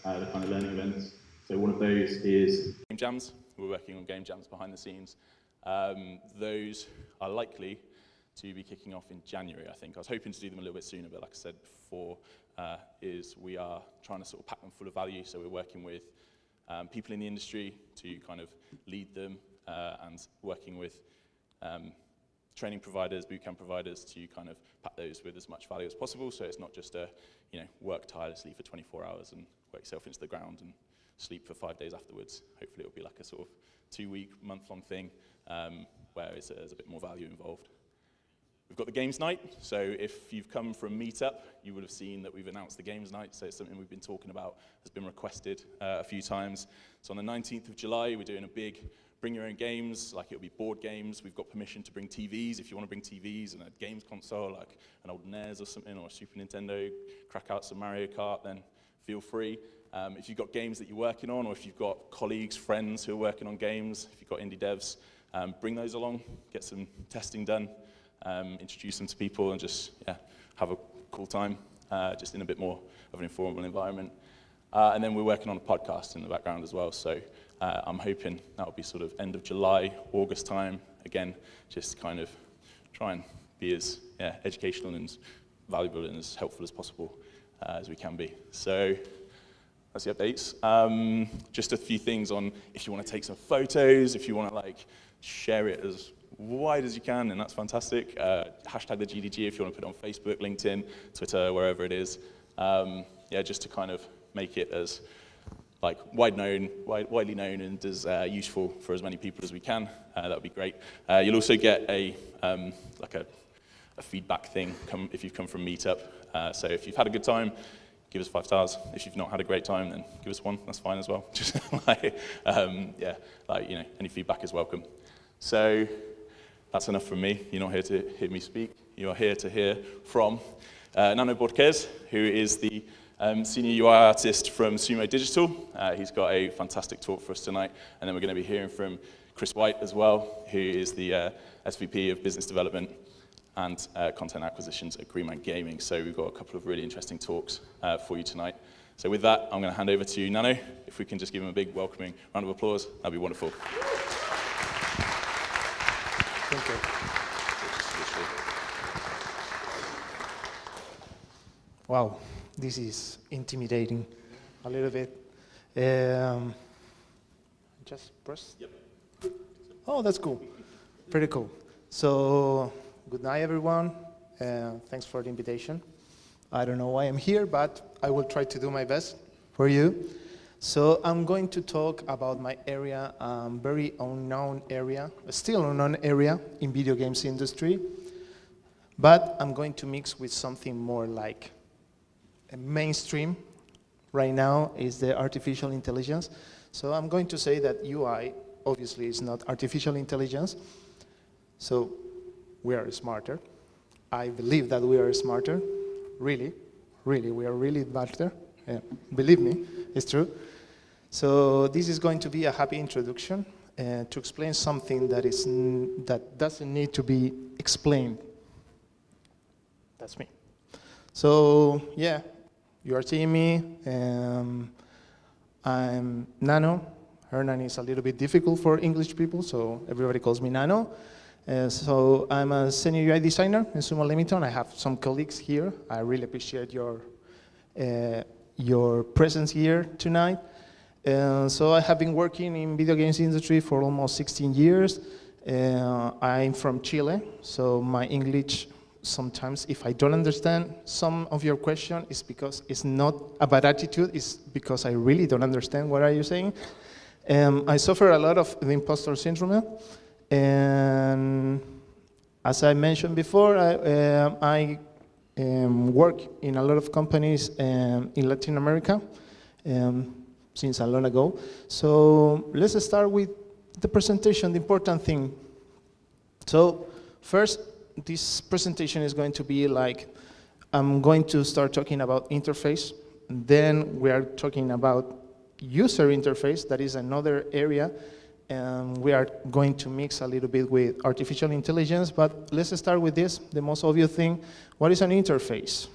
the kind of learning events. So one of those is game jams. We're working on game jams behind the scenes. Those are likely to be kicking off in January, I think. I was hoping to do them a little bit sooner, but like I said before, we are trying to sort of pack them full of value. So we're working with people in the industry to kind of lead them and working with training providers, bootcamp providers to kind of pack those with as much value as possible. So it's not just a, work tirelessly for 24 hours and work yourself into the ground and sleep for 5 days afterwards. Hopefully it'll be like a sort of 2-week, month-long thing where there's a bit more value involved. We've got the games night, so if you've come from Meetup, you would have seen that we've announced the games night, so it's something we've been talking about, has been requested a few times. So on the 19th of July, we're doing a big bring your own games, like it'll be board games. We've got permission to bring TVs, if you want to bring TVs and a games console, like an old NES or something, or a Super Nintendo, crack out some Mario Kart, then feel free. If you've got games that you're working on, or if you've got colleagues, friends who are working on games, if you've got indie devs, bring those along, get some testing done. Introduce them to people and just have a cool time, just in a bit more of an informal environment. And then we're working on a podcast in the background as well, so I'm hoping that'll be sort of end of July, August time. Again, just kind of try and be as educational and valuable and as helpful as possible as we can be. So that's the updates. Just a few things on if you want to take some photos, if you want to share it as wide as you can, and that's fantastic. Hashtag the GDG if you want to put it on Facebook, LinkedIn, Twitter, wherever it is. Just to kind of make it as widely known and as useful for as many people as we can. That would be great. You'll also get a feedback thing if you've come from Meetup. So if you've had a good time, give us 5 stars. If you've not had a great time, then give us 1. That's fine as well. Just any feedback is welcome. So that's enough from me. You're not here to hear me speak. You are here to hear from Nano Borquez, who is the senior UI artist from Sumo Digital. He's got a fantastic talk for us tonight. And then we're going to be hearing from Chris White as well, who is the SVP of Business Development and Content Acquisitions at Greenman Gaming. So we've got a couple of really interesting talks for you tonight. So with that, I'm going to hand over to Nano. If we can just give him a big welcoming round of applause, that'd be wonderful. Thank you. Wow, this is intimidating a little bit. Just press? Yep. Oh, that's cool. Pretty cool. So, good night, everyone. Thanks for the invitation. I don't know why I'm here, but I will try to do my best for you. So I'm going to talk about my area, very unknown area, still unknown area in video games industry, but I'm going to mix with something more like a mainstream right now is the artificial intelligence. So I'm going to say that UI obviously is not artificial intelligence, so we are smarter. I believe that we are smarter, really, we are really smarter. Believe me, it's true. So this is going to be a happy introduction to explain something that doesn't need to be explained. That's me. So yeah, you are seeing me. I'm Nano. Hernan is a little bit difficult for English people, so everybody calls me Nano. So I'm a senior UI designer in Sumo Digital. I have some colleagues here. I really appreciate your presence here tonight. So I have been working in video games industry for almost 16 years. I'm from Chile, so my English sometimes, if I don't understand some of your question, is because it's not a bad attitude, it's because I really don't understand what are you saying. I suffer a lot of the imposter syndrome, and as I mentioned before, I work in a lot of companies in Latin America since a long ago. So let's start with the presentation, the important thing. So first, this presentation is going to be like, I'm going to start talking about interface, then we are talking about user interface, that is another area, and we are going to mix a little bit with artificial intelligence, but let's start with this, the most obvious thing. What is an interface?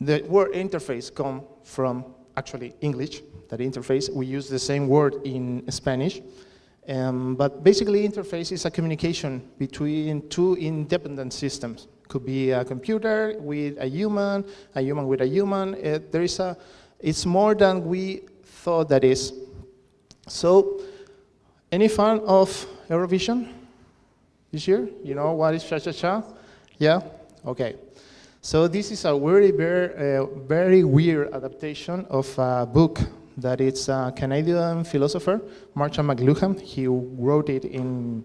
The word interface comes from actually English, that interface. We use the same word in Spanish. But basically, interface is a communication between two independent systems. Could be a computer with a human with a human. It's more than we thought that is. So, any fan of Eurovision this year? You know what is cha-cha-cha? Yeah? Okay. So this is a very weird adaptation of a book that it's a Canadian philosopher, Marshall McLuhan. He wrote it in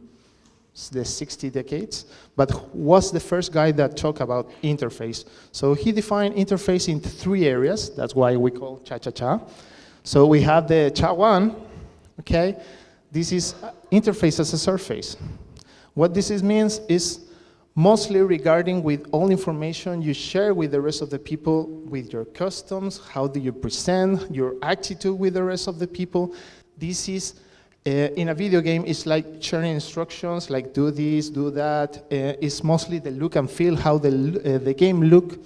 the 60 decades, but was the first guy that talked about interface. So he defined interface in 3 areas. That's why we call cha-cha-cha. So we have the cha-1, okay? This is interface as a surface. What this means is mostly regarding with all information you share with the rest of the people, with your customs, how do you present, your attitude with the rest of the people. This is, in a video game, it's like sharing instructions, like do this, do that. It's mostly the look and feel, how the game look.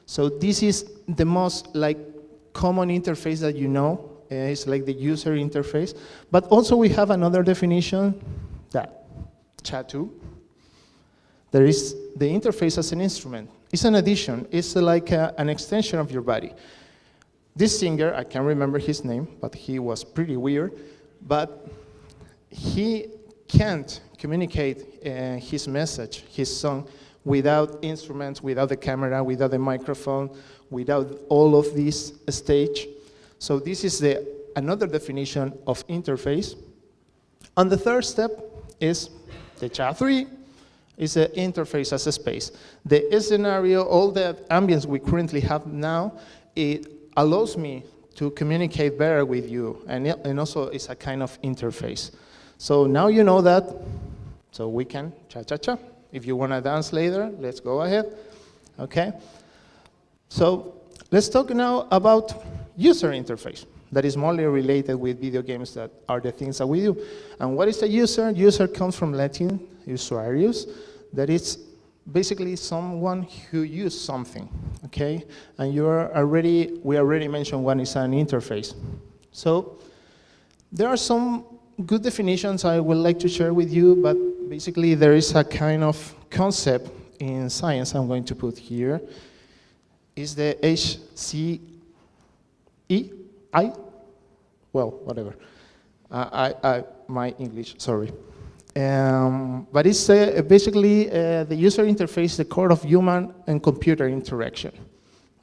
So this is the most like common interface that you know. It's like the user interface. But also we have another definition, that chat2. There is the interface as an instrument. It's an addition. It's like an extension of your body. This singer, I can't remember his name, but he was pretty weird. But he can't communicate his message, his song, without instruments, without the camera, without the microphone, without all of this stage. So this is another definition of interface. And the third step is the chat3. Is an interface as a space. The scenario, all the ambience we currently have now, it allows me to communicate better with you, and also it's a kind of interface. So now you know that, so we can cha-cha-cha. If you want to dance later, let's go ahead, okay? So let's talk now about user interface. That is mostly related with video games, that are the things that we do. And what is a user? User comes from Latin, usuarius, that is basically someone who uses something, okay? And we already mentioned what is an interface. So there are some good definitions I would like to share with you, but basically there is a kind of concept in science I'm going to put here. Is the HCEI? Well, whatever. My English, sorry. But it's basically the user interface, the core of human and computer interaction.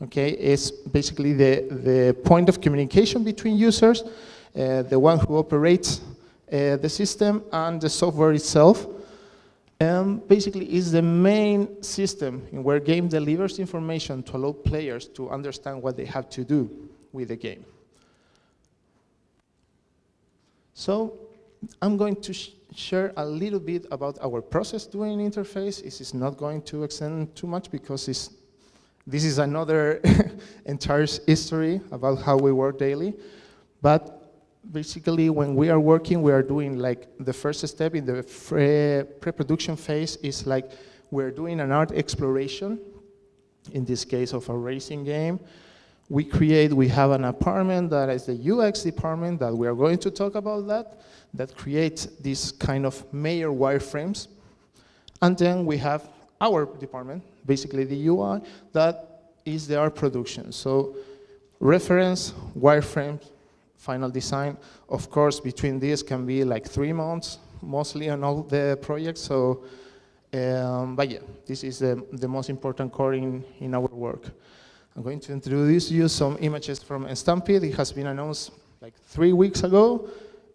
Okay, it's basically the point of communication between users, the one who operates the system and the software itself. Basically, is the main system in where game delivers information to allow players to understand what they have to do with the game. So I'm going to share a little bit about our process doing interface. This is not going to extend too much because this is another entire history about how we work daily. But basically, when we are working, we are doing like the first step in the pre-production phase is like we're doing an art exploration, in this case of a racing game. We have an apartment that is the UX department that we are going to talk about that creates this kind of major wireframes. And then we have our department, basically the UI, that is the art production. So reference, wireframe, final design. Of course, between these can be like 3 months, mostly on all the projects. So, but yeah, this is the most important core in our work. I'm going to introduce you some images from Stampede. It has been announced like 3 weeks ago.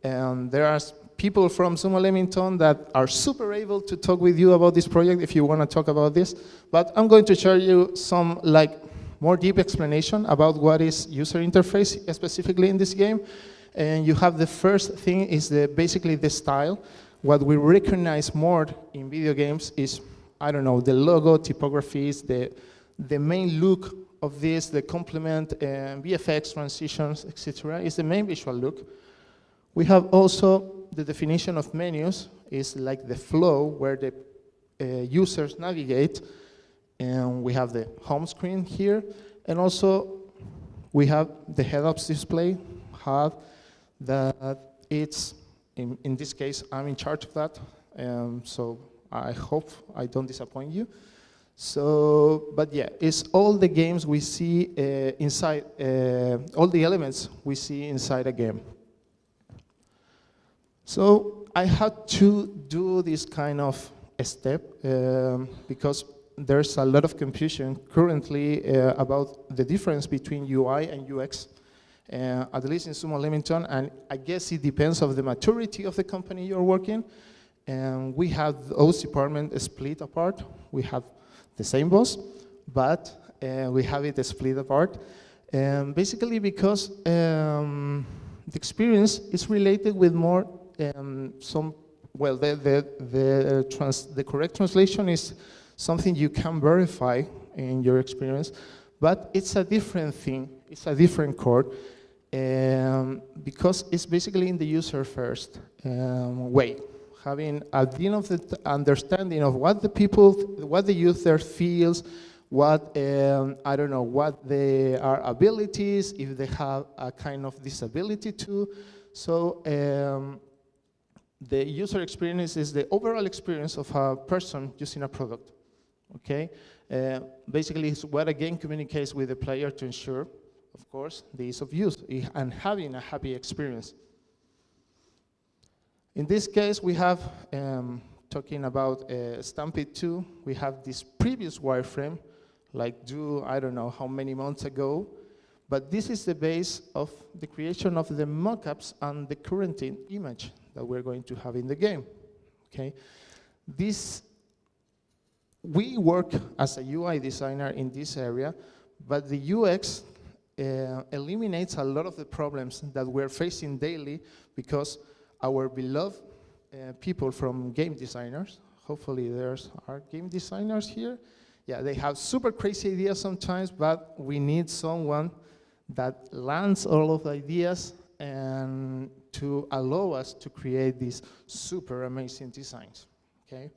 And there are people from Sumo Leamington that are super able to talk with you about this project if you want to talk about this. But I'm going to show you some like more deep explanation about what is user interface specifically in this game. And you have the first thing is basically the style. What we recognize more in video games is, I don't know, the logo, typographies, the main look of this, the complement, VFX, transitions, etc. is the main visual look. We have also the definition of menus is like the flow where the users navigate. And we have the home screen here. And also, we have the head-up display, have that it's, in this case, I'm in charge of that, so I hope I don't disappoint you. So, but yeah, it's all the games we see inside, all the elements we see inside a game. So I had to do this kind of a step because there's a lot of confusion currently about the difference between UI and UX, at least in Sumo Leamington, and I guess it depends on the maturity of the company you're working. And we have those departments split apart. We have the same boss, but we have it split apart. Basically because the experience is related with more well, the correct translation is something you can verify in your experience, but it's a different thing, it's a different core, because it's basically in the user first way. Having a deal of the understanding of what the people, what the user feels, what, I don't know, what their abilities, if they have a kind of disability too. So the user experience is the overall experience of a person using a product, okay? Basically, it's what a game communicates with the player to ensure, of course, the ease of use and having a happy experience. In this case, we have, talking about Stampede 2, we have this previous wireframe, like due, I don't know how many months ago, but this is the base of the creation of the mockups and the current image that we're going to have in the game, okay? We work as a UI designer in this area, but the UX eliminates a lot of the problems that we're facing daily because our beloved people from game designers, hopefully there's are game designers here. Yeah, they have super crazy ideas sometimes, but we need someone that lands all of the ideas and to allow us to create these super amazing designs, okay?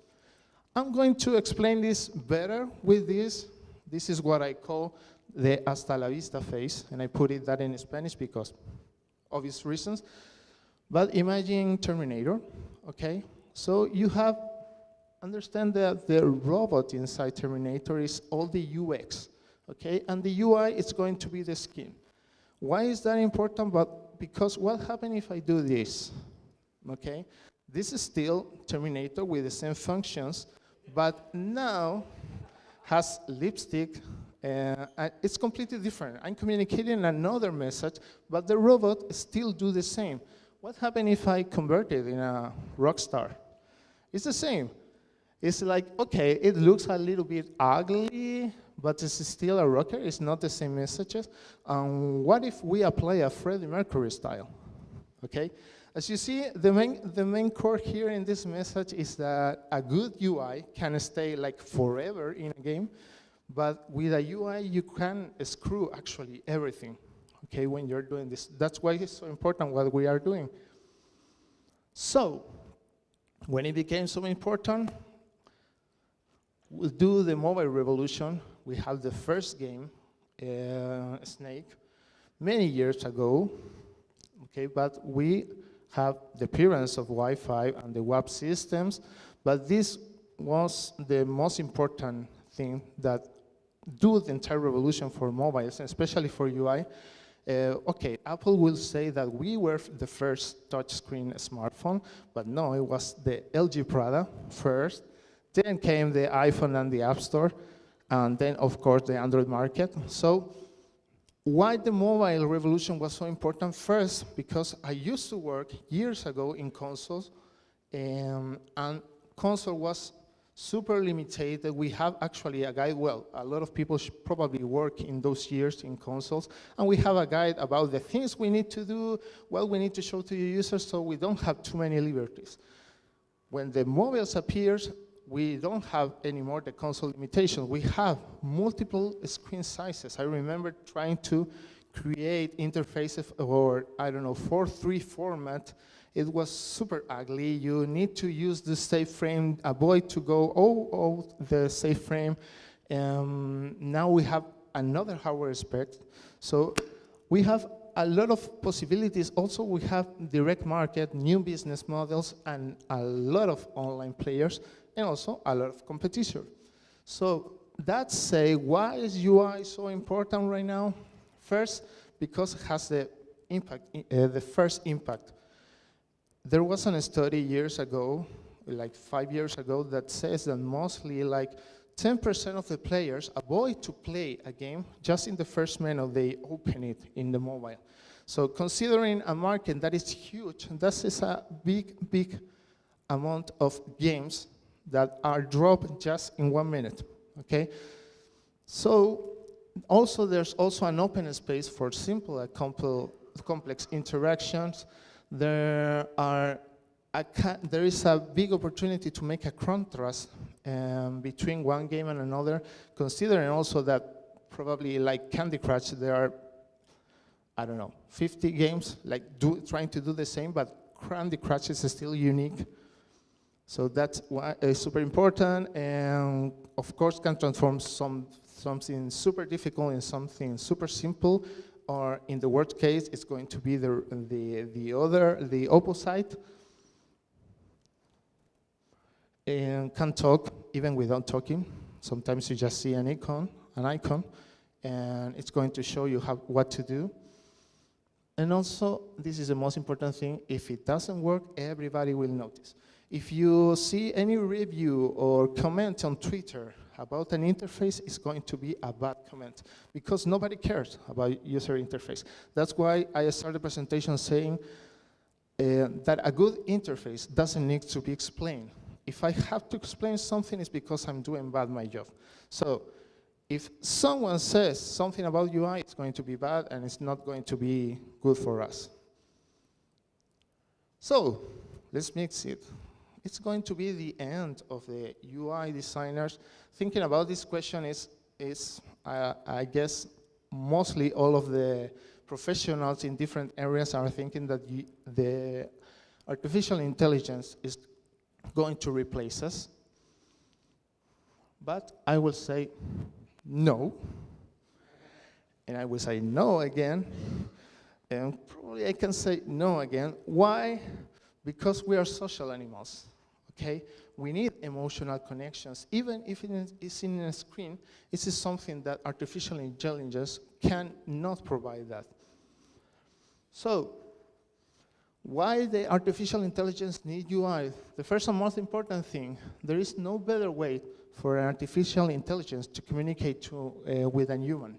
I'm going to explain this better with this. This is what I call the hasta la vista phase, and I put it that in Spanish because obvious reasons. But imagine Terminator, okay? So you have, understand that the robot inside Terminator is all the UX, okay? And the UI is going to be the skin. Why is that important? But because what happens if I do this, okay? This is still Terminator with the same functions, but now has lipstick, it's completely different. I'm communicating another message, but the robot still do the same. What happens if I convert it in a rock star? It's the same. It's like, okay, it looks a little bit ugly, but it's still a rocker. It's not the same messages. What if we apply a Freddie Mercury style? Okay? As you see, the main core here in this message is that a good UI can stay like forever in a game, but with a UI, you can screw actually everything, okay, when you're doing this. That's why it's so important what we are doing. So, when it became so important, we'll do the mobile revolution. We have the first game, Snake, many years ago, okay, but we have the appearance of Wi-Fi and the WAP systems, but this was the most important thing that do the entire revolution for mobiles, especially for UI. Okay, Apple will say that we were the first touchscreen smartphone, but no, it was the LG Prada first, then came the iPhone and the App Store, and then, of course, the Android market. So why the mobile revolution was so important? First, because I used to work years ago in consoles, and console was super limited. We have actually a guide, well, a lot of people should probably work in those years in consoles, and we have a guide about the things we need to do, what we need to show to the users, so we don't have too many liberties. When the mobiles appears, we don't have anymore the console limitations. We have multiple screen sizes. I remember trying to create interfaces or, I don't know, 4:3 format. It was super ugly. You need to use the safe frame, avoid to go the safe frame. Now we have another hardware aspect. So we have a lot of possibilities. Also, we have direct market, new business models, and a lot of online players, and also a lot of competition. So that say, why is UI so important right now? First, because it has the impact, the first impact. There was a study years ago, like 5 years ago, that says that mostly like 10% of the players avoid to play a game just in the first minute they open it in the mobile. So considering a market that is huge, that is a big amount of games that are dropped just in 1 minute, okay? So also there's also an open space for simple complex interactions. There is a big opportunity to make a contrast between one game and another, considering also that probably like Candy Crush, there are, I don't know, 50 games like trying to do the same, but Candy Crush is still unique. So that's why it's super important, and of course can transform something super difficult in something super simple, or in the worst case, it's going to be the opposite. And can talk even without talking. Sometimes you just see an icon, and it's going to show you what to do. And also, this is the most important thing, if it doesn't work, everybody will notice. If you see any review or comment on Twitter about an interface, it's going to be a bad comment, because nobody cares about user interface. That's why I started the presentation saying that a good interface doesn't need to be explained. If I have to explain something, it's because I'm doing bad my job. So if someone says something about UI, it's going to be bad, and it's not going to be good for us. So let's mix it. It's going to be the end of the UI designers. Thinking about this question is I guess, mostly all of the professionals in different areas are thinking that the artificial intelligence is going to replace us. But I will say no. And I will say no again. And probably I can say no again. Why? Because we are social animals, okay? We need emotional connections. Even if it is in a screen, this is something that artificial intelligence cannot provide that. So, why the artificial intelligence need UI? The first and most important thing, there is no better way for an artificial intelligence to communicate with a human,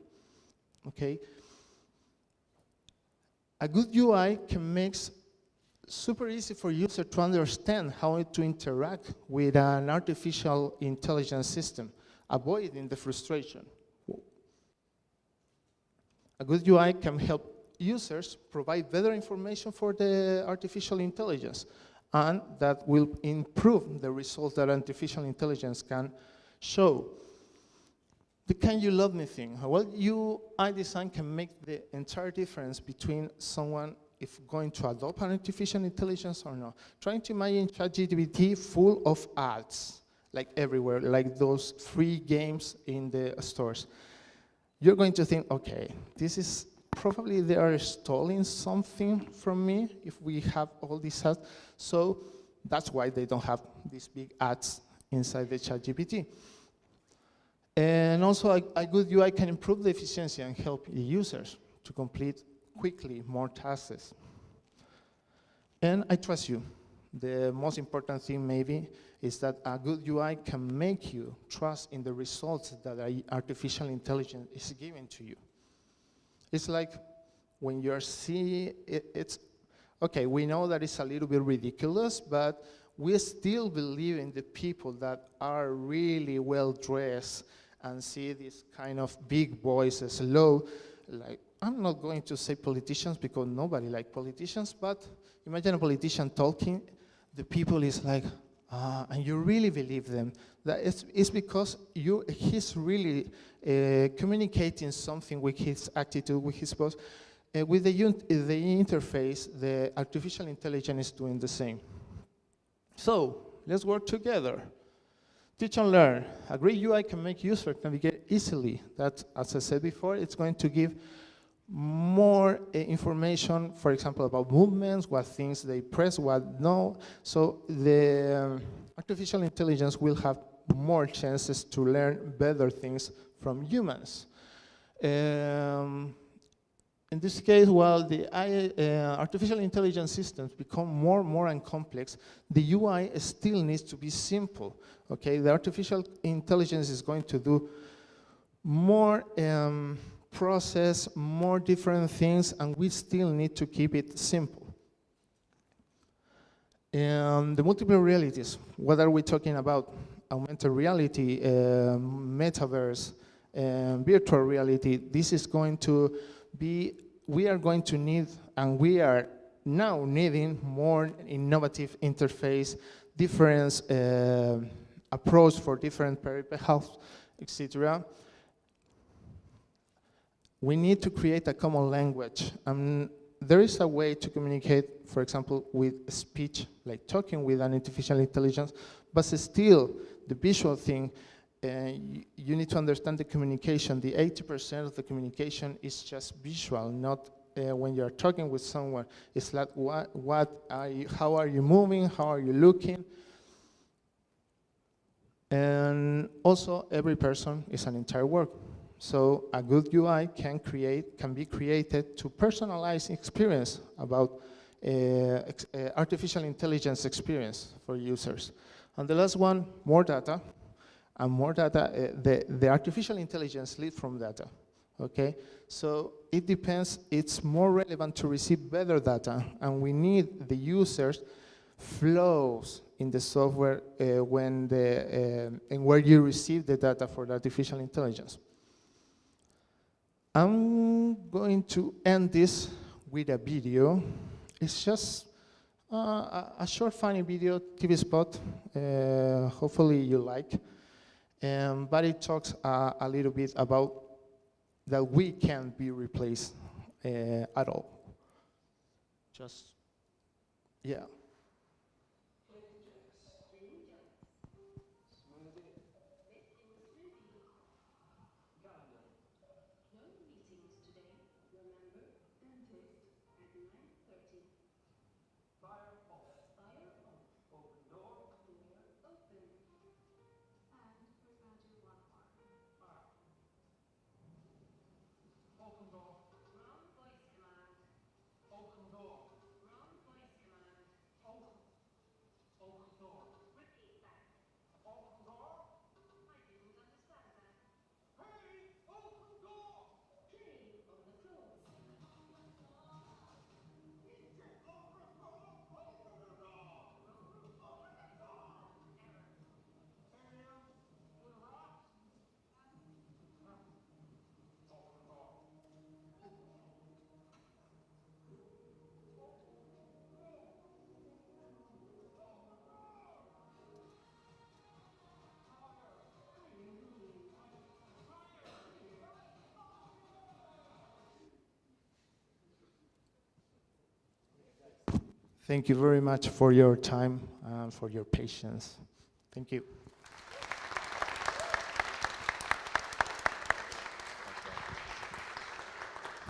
okay? A good UI can make super easy for user to understand how to interact with an artificial intelligence system, avoiding the frustration. A good UI can help users provide better information for the artificial intelligence, and that will improve the results that artificial intelligence can show. The "can you love me" thing. Well, UI design can make the entire difference between someone if going to adopt an artificial intelligence or not. Trying to imagine ChatGPT full of ads, like everywhere, like those free games in the stores. You're going to think, okay, this is probably they are stealing something from me if we have all these ads. So that's why they don't have these big ads inside the ChatGPT. And also a good UI can improve the efficiency and help the users to complete quickly more tasks. And I trust you. The most important thing maybe is that a good UI can make you trust in the results that artificial intelligence is giving to you. It's like when you're seeing it's okay, we know that it's a little bit ridiculous, but we still believe in the people that are really well dressed and see these kind of big voices, low, like, I'm not going to say politicians because nobody likes politicians, but imagine a politician talking, the people is like, and you really believe them. That it's because he's really communicating something with his attitude, with his voice. With the interface, the artificial intelligence is doing the same. So let's work together. Teach and learn. A great UI can make users navigate easily. That, as I said before, it's going to give more information, for example, about movements, what things they press, what no. So the artificial intelligence will have more chances to learn better things from humans. In this case, while the artificial intelligence systems become more and complex, the UI still needs to be simple. Okay, the artificial intelligence is going to do more process, more different things, and we still need to keep it simple. The multiple realities, what are we talking about? Augmented reality, metaverse, virtual reality. This is going to be, we are going to need, and we are now needing more innovative interface, different approach for different health, etc. We need to create a common language. There is a way to communicate, for example, with speech, like talking with an artificial intelligence, but still, the visual thing, you need to understand the communication. The 80% of the communication is just visual, not when you're talking with someone. It's like, how are you moving, how are you looking? And also, every person is an entire work. So a good UI can be created to personalize experience about artificial intelligence experience for users. And the last one, more data. And more data, the artificial intelligence leads from data, okay? So it depends, it's more relevant to receive better data, and we need the users flows in the software and where you receive the data for the artificial intelligence. I'm going to end this with a video. It's just a short, funny video, TV spot. Hopefully you like. But it talks a little bit about that we can't be replaced at all. Just, yeah. Thank you very much for your time and for your patience. Thank you.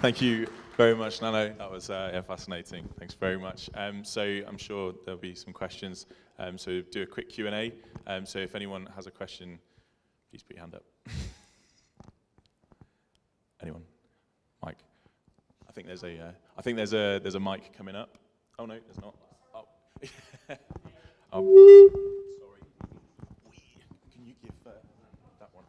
Thank you very much, Nano. That was fascinating. Thanks very much. So I'm sure there'll be some questions. So do a quick Q&A. So if anyone has a question, please put your hand up. Anyone? Mike? I think there's a mic coming up. Oh no, there's not. Oh. Sorry. Can you give that one?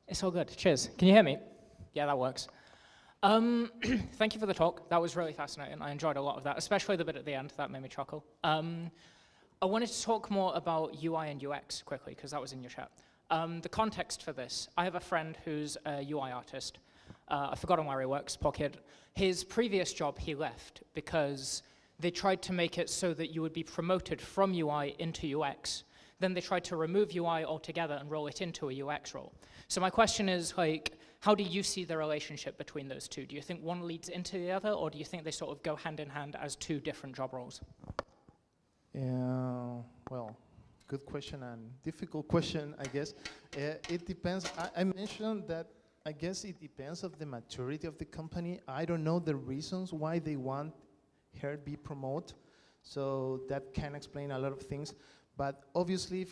It's all good. Cheers. Can you hear me? Yeah, that works. Thank you for the talk. That was really fascinating. I enjoyed a lot of that, especially the bit at the end. That made me chuckle. I wanted to talk more about UI and UX quickly, because that was in your chat. The context for this, I have a friend who's a UI artist. I've forgotten where he works, poor kid. His previous job he left because they tried to make it so that you would be promoted from UI into UX. Then they tried to remove UI altogether and roll it into a UX role. So my question is, like, How do you see the relationship between those two? Do you think one leads into the other, or do you think they sort of go hand in hand as two different job roles? Well, good question and difficult question, I guess. It depends. I mentioned that I guess it depends of the maturity of the company. I don't know the reasons why they want her to be promoted, so that can explain a lot of things. But obviously,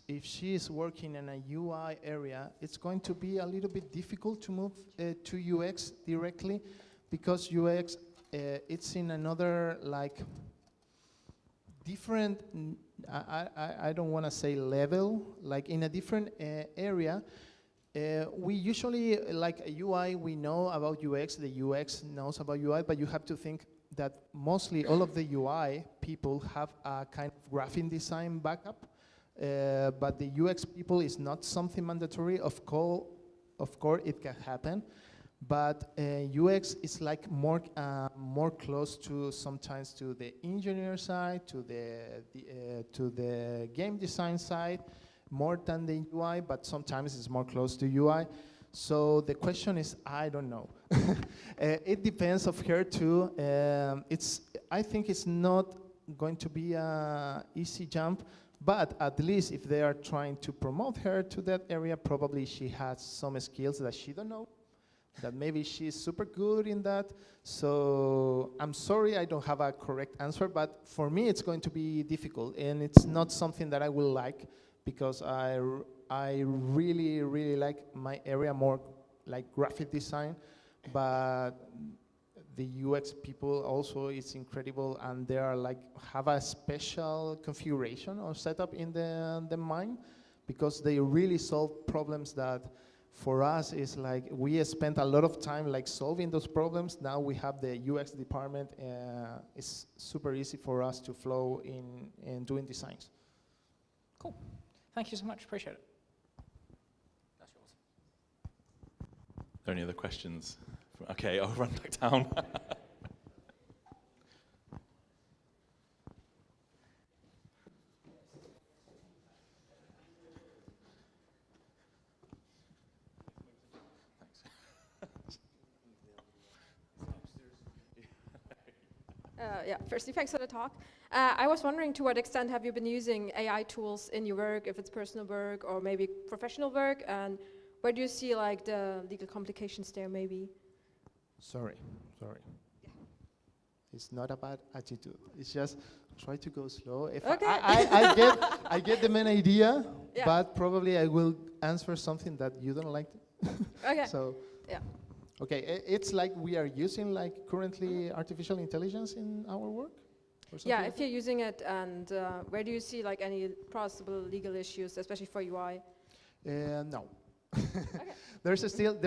if she is working in a UI area, it's going to be a little bit difficult to move to UX directly, because UX it's in another like different. I don't want to say level, like in a different area. We usually, like a UI, we know about UX, the UX knows about UI, but you have to think that mostly all of the UI people have a kind of graphic design backup, but the UX people is not something mandatory. Of course, it can happen, but UX is like more close to sometimes to the engineer side, to the game design side, more than the UI, but sometimes it's more close to UI. So the question is, I don't know. It depends of her too. I think it's not going to be an easy jump, but at least if they are trying to promote her to that area, probably she has some skills that she don't know, that maybe she's super good in that. So I'm sorry I don't have a correct answer, but for me it's going to be difficult, and it's not something that I will like, because I really, really like my area more like graphic design, but the UX people also is incredible, and they are like have a special configuration or setup in the mind, because they really solve problems that for us is like we spent a lot of time like solving those problems. Now we have the UX department. It's super easy for us to flow in doing designs. Cool. Thank you so much. Appreciate it. That's yours. Are there any other questions? Okay, I'll run back down. Yeah, firstly, thanks for the talk. I was wondering, to what extent have you been using AI tools in your work, if it's personal work or maybe professional work, and where do you see like the legal complications there maybe? Sorry. Yeah. It's not a bad attitude. It's just try to go slow. If okay. I get the main idea, yeah. but probably I will answer something that you don't like. Okay. So. Yeah. Okay, it's like we are using like currently artificial intelligence in our work? Or something Yeah, like if you're using it, and where do you see like any possible legal issues, especially for UI? No. Okay. There's still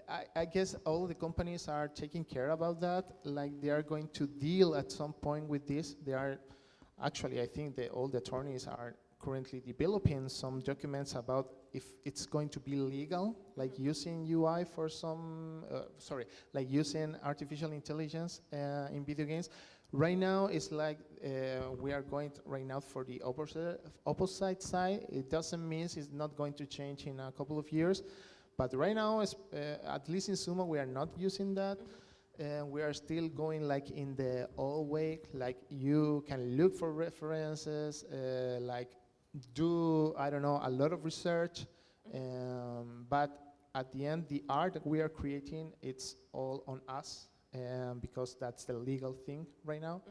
I guess all the companies are taking care about that. Like they are going to deal at some point with this. They are actually, I think all the attorneys are currently developing some documents about if it's going to be legal, like using UI for some, like using artificial intelligence in video games. Right now, it's like we are going right now for the opposite side. It doesn't mean it's not going to change in a couple of years, but right now, at least in Sumo, we are not using that. We are still going like in the old way, like you can look for references, like do, I don't know, a lot of research, but at the end, the art that we are creating, it's all on us, because that's the legal thing right now.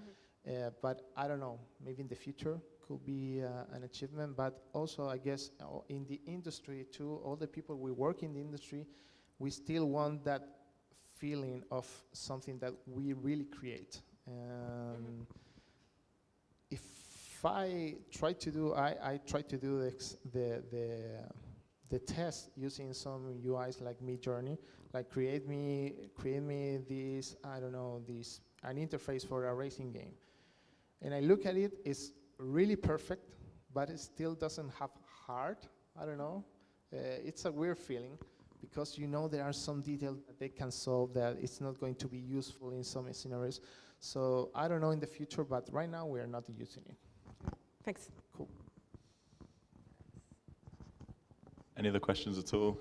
But I don't know, maybe in the future could be an achievement, but also I guess in the industry too, all the people we work in the industry, we still want that feeling of something that we really create. If I try to do, I try to do the test using some UIs like Midjourney, like create me this, I don't know, an interface for a racing game. And I look at it, it's really perfect, but it still doesn't have heart, I don't know. It's a weird feeling, because you know there are some details that they can solve that it's not going to be useful in some scenarios. So I don't know in the future, but right now we are not using it. Thanks. Cool. Any other questions at all?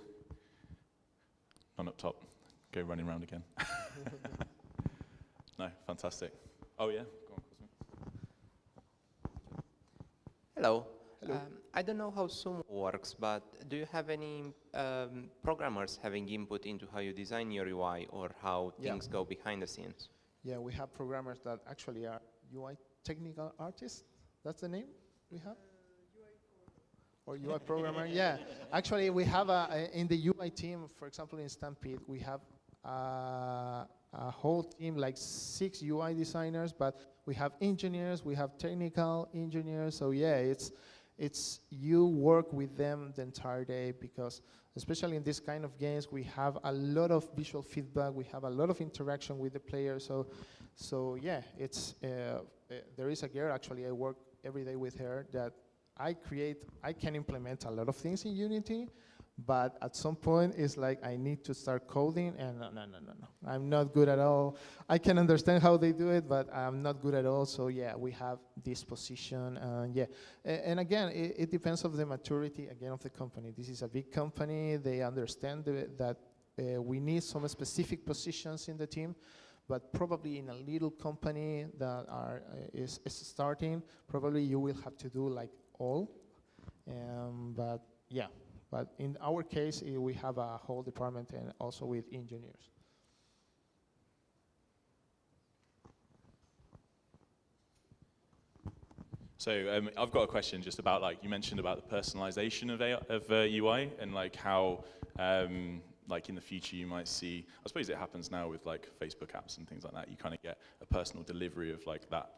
none up top. Go running around again. No, fantastic. Oh yeah, go on, Cosmo. Hello. Hello. I don't know how Sumo works, but do you have any programmers having input into how you design your UI or how Yeah. things go behind the scenes? Yeah, we have programmers that actually are UI technical artists. That's the name we have? Or UI programmer, yeah. Actually, we have in the UI team, for example, in Stampede, we have a whole team, like 6 UI designers, but we have engineers, we have technical engineers. So yeah, it's you work with them the entire day, because especially in this kind of games, we have a lot of visual feedback, we have a lot of interaction with the players. So yeah, it's there is a girl, actually, I work every day with her, that I can implement a lot of things in Unity, but at some point it's like I need to start coding, and no, I'm not good at all. I can understand how they do it, but I'm not good at all. So yeah, we have this position, and yeah, and again, it depends on the maturity again of the company. This is a big company; they understand that we need some specific positions in the team. But probably in a little company that is starting, probably you will have to do like all. But yeah, but in our case, we have a whole department and also with engineers. So I've got a question just about, like, you mentioned about the personalization of UI and like how like in the future you might see, I suppose it happens now with like Facebook apps and things like that, you kind of get a personal delivery of like that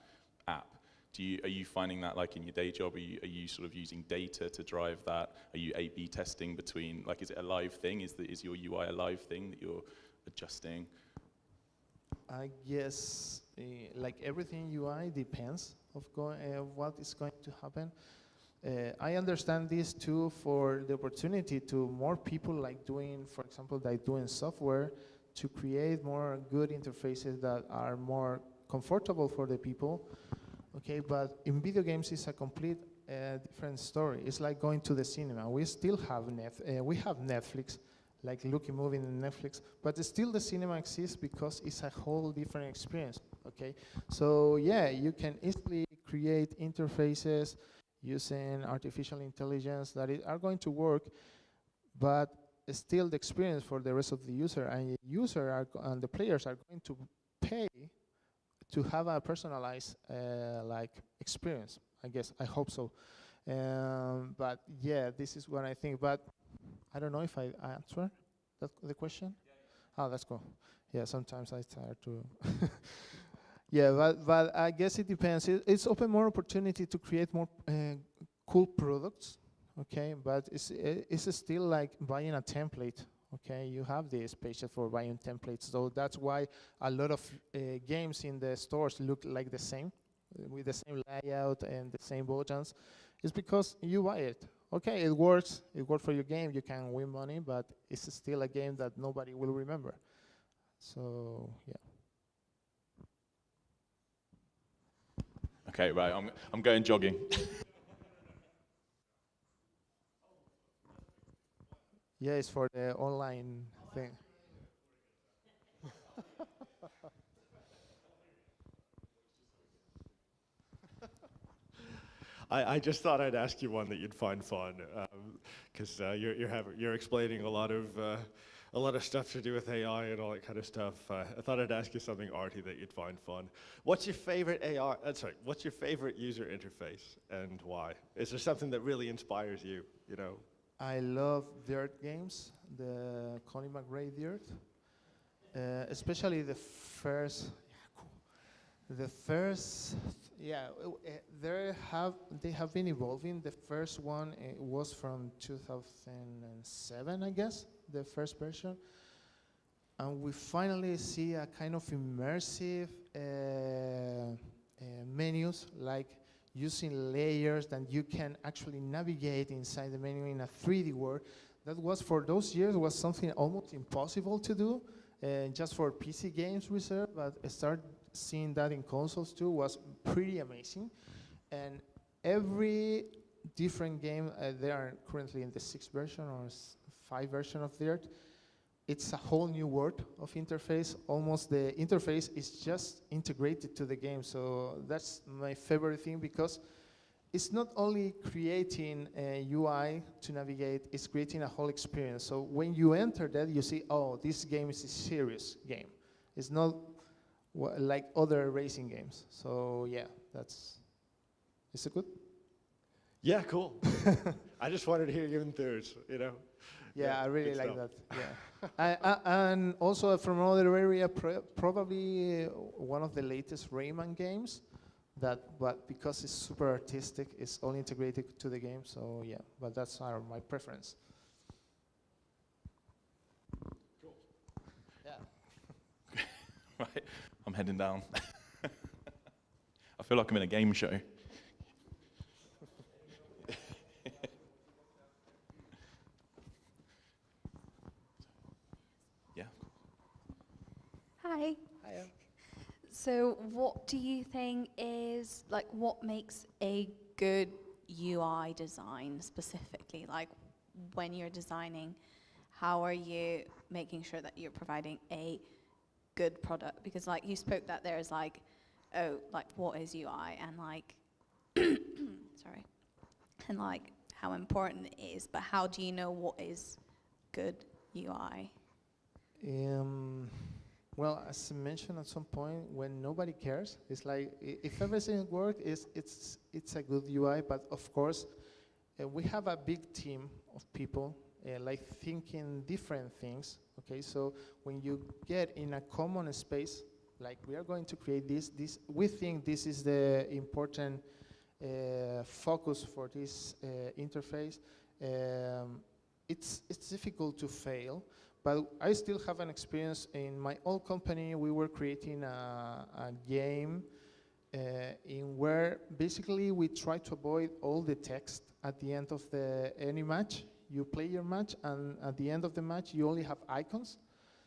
app. Are you finding that like in your day job, are you sort of using data to drive that? Are you A/B testing between, like, is it a live thing? Is your UI a live thing that you're adjusting? I guess like everything UI depends of what is going to happen. I understand this too for the opportunity to more people like doing, for example, like doing software to create more good interfaces that are more comfortable for the people. Okay, but in video games it's a complete different story. It's like going to the cinema. We still have Netflix, like looking movie in Netflix, but still the cinema exists because it's a whole different experience. Okay, so yeah, you can easily create interfaces using artificial intelligence that are going to work, but still the experience for the rest of the user, and the players are going to pay to have a personalized like experience. I guess, I hope so. But yeah, this is what I think. But I don't know if I answer the question. Yeah. Oh, that's cool. Yeah, sometimes I try to. Yeah, but I guess it depends. It's open more opportunity to create more cool products, okay? But it's still like buying a template, okay? You have these pages for buying templates, so that's why a lot of games in the stores look like the same, with the same layout and the same buttons. It's because you buy it. Okay, it works for your game, you can win money, but it's still a game that nobody will remember. So, yeah. Okay, right, I'm going jogging. Yeah, it's for the online thing. I just thought I'd ask you one that you'd find fun, because you're explaining a lot of stuff to do with AI and all that kind of stuff. I thought I'd ask you something arty that you'd find fun. What's your favorite what's your favorite user interface and why? Is there something that really inspires you? You know. I love Dirt games, the Colin McRae Dirt, especially the first. They have been evolving. The first one was from 2007, I guess, the first version, and we finally see a kind of immersive menus, like using layers that you can actually navigate inside the menu in a 3D world. That was, for those years, was something almost impossible to do, just for PC games reserved, but start seeing that in consoles too was pretty amazing. And every different game, they are currently in the 6th version or 5th version of Dirt, it's a whole new world of interface. Almost the interface is just integrated to the game. So that's my favorite thing, because it's not only creating a UI to navigate, it's creating a whole experience. So when you enter that, you see, oh, this game is a serious game. It's not like other racing games. So yeah, is it good? Yeah, cool. I just wanted to hear your enthuse, you know? Yeah, I really good like stuff. that. Yeah, and also from another area, probably one of the latest Rayman games. But because it's super artistic, it's all integrated to the game. So yeah, but that's my preference. Cool. Yeah. Right, I'm heading down. I feel like I'm in a game show. Yeah. Hi. Hiya. So what do you think is, like, what makes a good UI design specifically? Like, when you're designing, how are you making sure that you're providing a good product? Because, like, you spoke that there's, like, oh, like, what is UI? And, like, sorry. And, like, how important it is. But how do you know what is good UI? Well, as I mentioned at some point, when nobody cares, it's like if everything works, it's a good UI. But of course, we have a big team of people like thinking different things. Okay, so when you get in a common space, like we are going to create this, we think this is the important focus for this interface. It's difficult to fail. But I still have an experience in my old company. We were creating a game in where basically we try to avoid all the text at the end of any match. You play your match, and at the end of the match, you only have icons.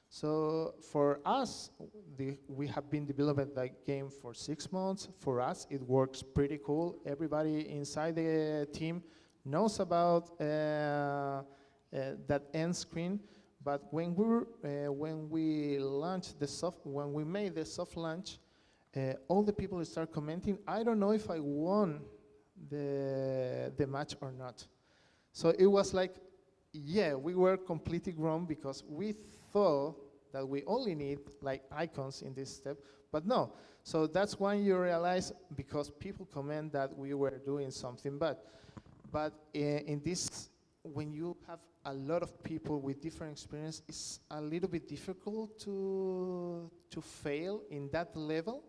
So for us, we have been developing that game for 6 months. For us, it works pretty cool. Everybody inside the team knows about that end screen. But when we launched when we made the soft launch, all the people start commenting, I don't know if I won the match or not. So it was like, yeah, we were completely wrong, because we thought that we only need like icons in this step, but no. So that's when you realize, because people comment, that we were doing something bad. But in this, when you have a lot of people with different experience, it's a little bit difficult to fail in that level,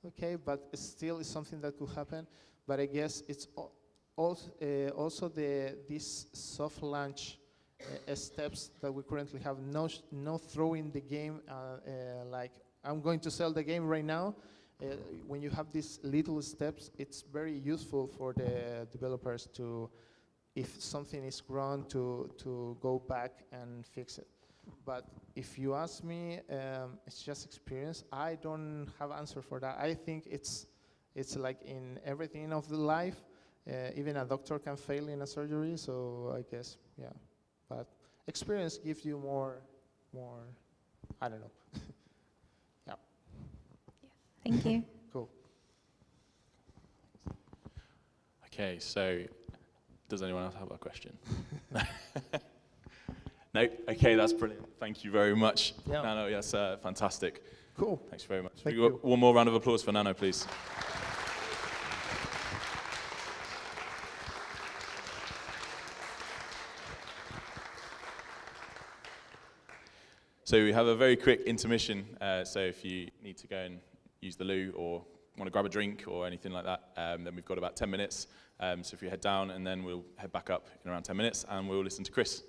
okay? But still, it's something that could happen. But I guess it's also this soft launch steps that we currently have. No throwing the game like I'm going to sell the game right now. When you have these little steps, it's very useful for the developers to, if something is wrong, to go back and fix it. But if you ask me, it's just experience. I don't have answer for that. I think it's like in everything of the life. Even a doctor can fail in a surgery. So I guess, yeah. But experience gives you more. I don't know. Yeah. Thank you. Cool. Okay, so does anyone else have a question? No? Okay, that's brilliant. Thank you very much, Yeah. Nano. Yes, fantastic. Cool. Thanks very much. Thank We got you. one more round of applause for Nano, please. So we have a very quick intermission. So if you need to go and use the loo or want to grab a drink or anything like that, then we've got about 10 minutes. So if you head down, and then we'll head back up in around 10 minutes, and we'll listen to Chris.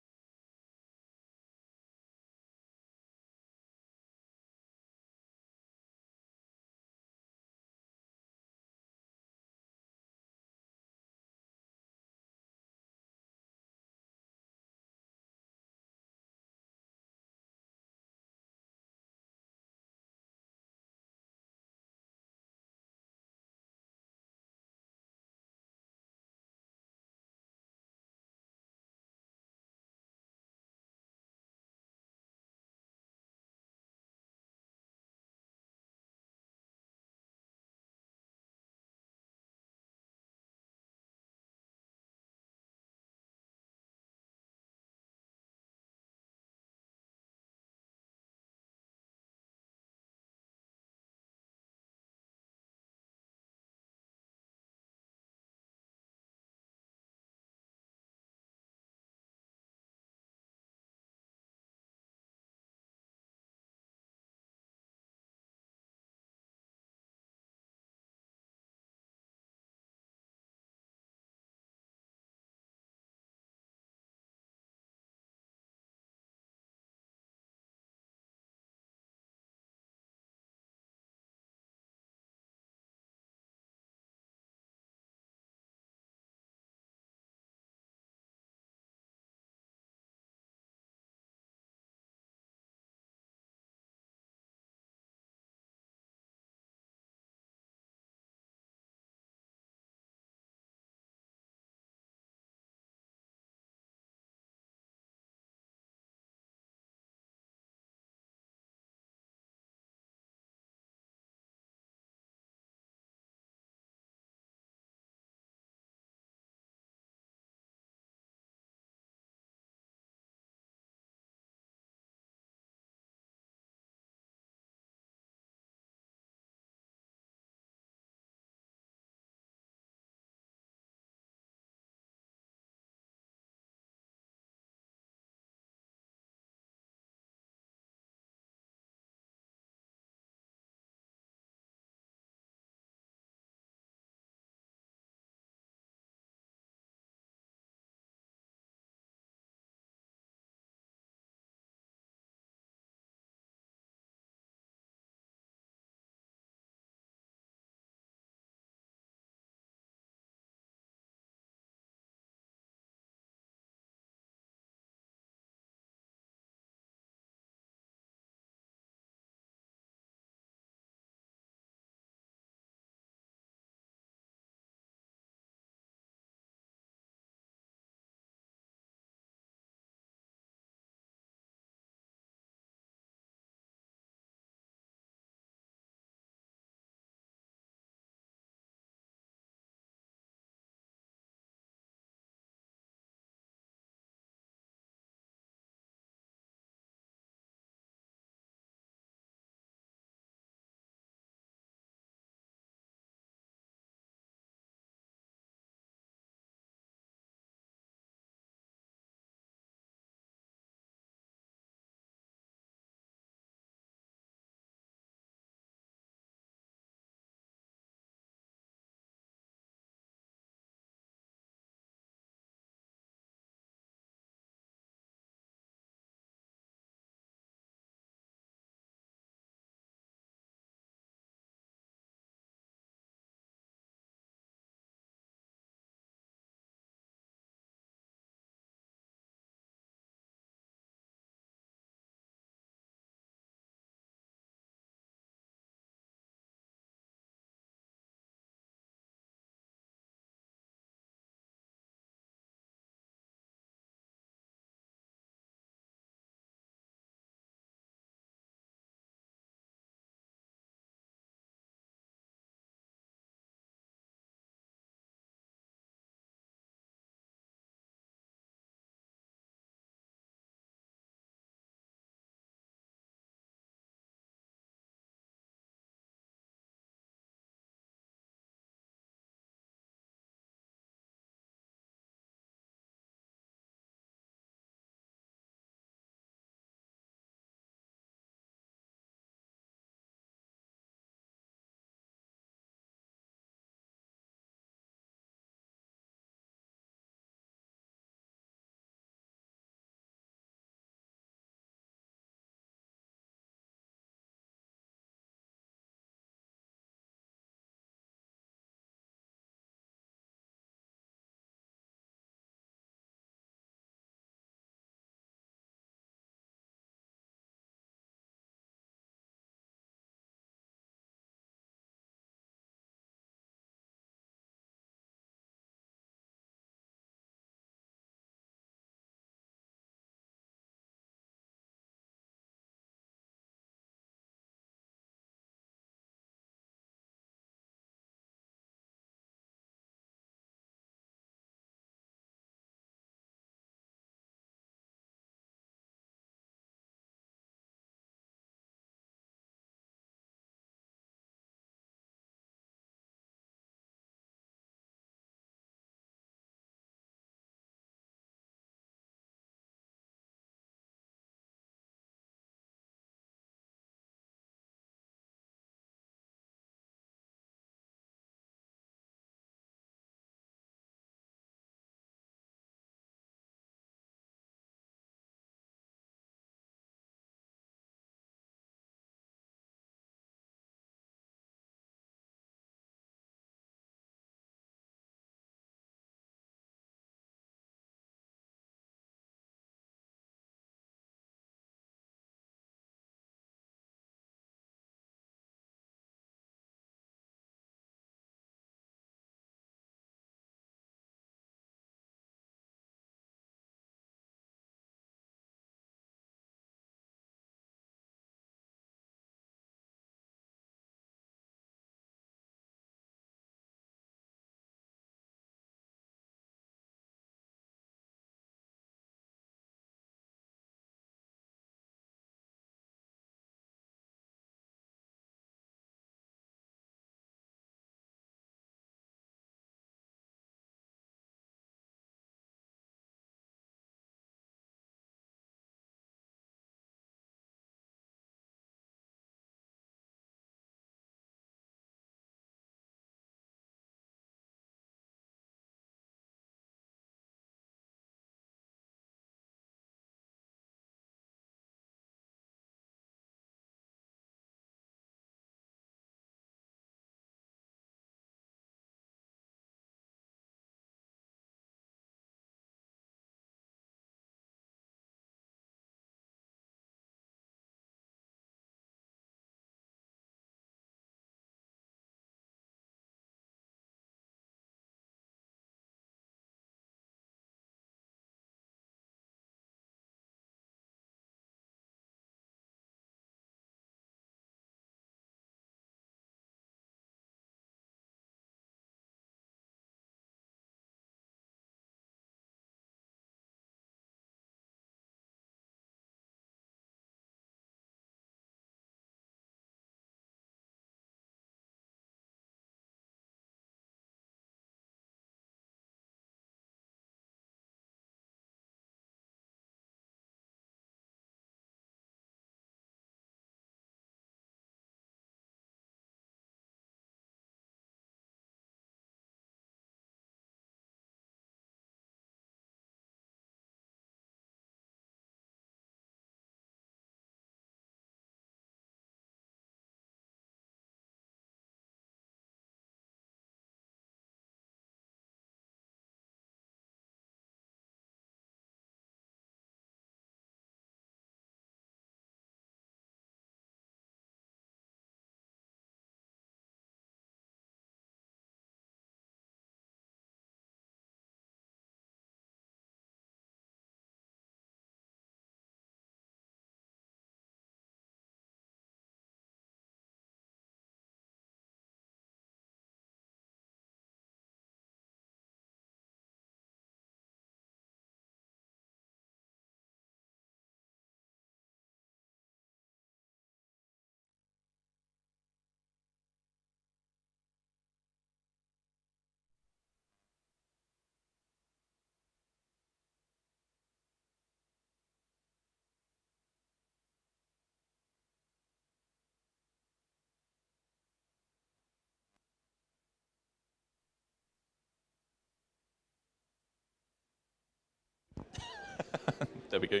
There we go.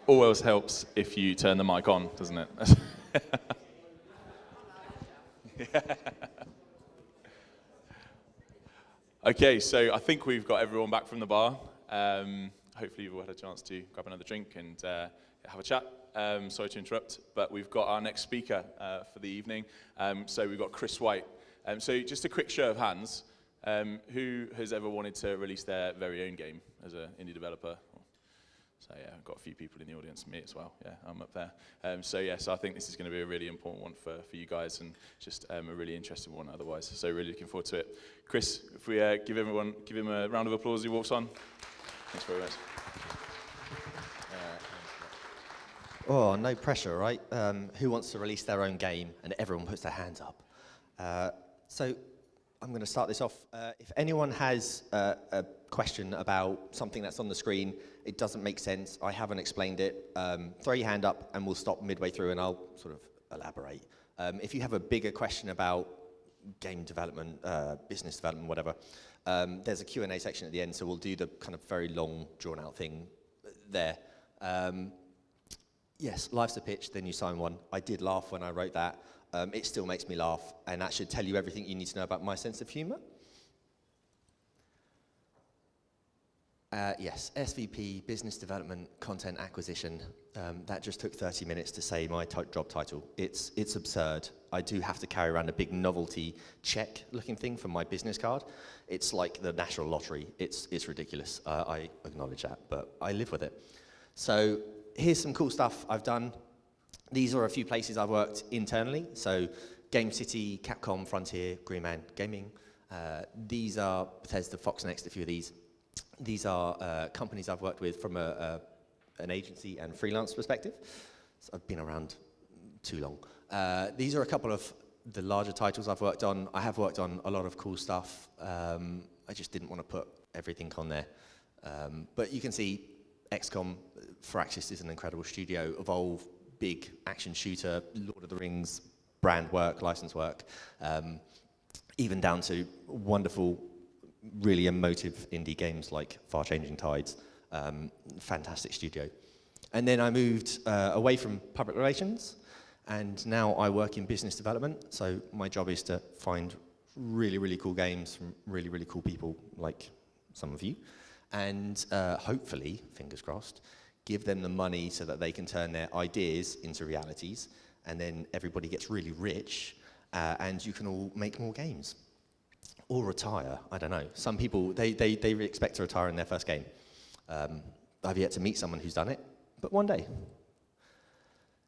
Always helps if you turn the mic on, doesn't it? Okay, so I think we've got everyone back from the bar. Hopefully you've all had a chance to grab another drink and have a chat. Sorry to interrupt, but we've got our next speaker for the evening. So we've got Chris White. So just a quick show of hands. Who has ever wanted to release their very own game as an indie developer? So yeah, I've got a few people in the audience, me as well. Yeah, I'm up there. So I think this is going to be a really important one for you guys, and just a really interesting one otherwise. So really looking forward to it. Chris, if we give him a round of applause as he walks on. Thanks very much. Oh, no pressure, right? Who wants to release their own game? And everyone puts their hands up. So I'm going to start this off. If anyone has a question about something that's on the screen, it doesn't make sense, I haven't explained it, throw your hand up and we'll stop midway through and I'll sort of elaborate. If you have a bigger question about game development, business development, whatever, there's a Q&A section at the end, so we'll do the kind of very long, drawn-out thing there. Yes, life's a pitch, then you sign one. I did laugh when I wrote that. It still makes me laugh, and that should tell you everything you need to know about my sense of humor. Yes, SVP, Business Development, Content Acquisition. That just took 30 minutes to say my job title. It's absurd. I do have to carry around a big novelty check-looking thing for my business card. It's like the national lottery. It's ridiculous. I acknowledge that, but I live with it. So here's some cool stuff I've done. These are a few places I've worked internally. So Game City, Capcom, Frontier, Green Man Gaming. These are Bethesda, Fox Next, a few of these. These are companies I've worked with from an agency and freelance perspective. So I've been around too long. These are a couple of the larger titles I've worked on. I have worked on a lot of cool stuff. I just didn't want to put everything on there. But you can see XCOM, Firaxis is an incredible studio. Evolve, big action shooter, Lord of the Rings, brand work, license work, even down to wonderful, really emotive indie games like Far Changing Tides. Fantastic studio. And then I moved away from public relations, and now I work in business development. So my job is to find really, really cool games from really, really cool people like some of you, and hopefully, fingers crossed, give them the money so that they can turn their ideas into realities, and then everybody gets really rich, and you can all make more games. Or retire, I don't know. Some people, they expect to retire in their first game. I've yet to meet someone who's done it, but one day.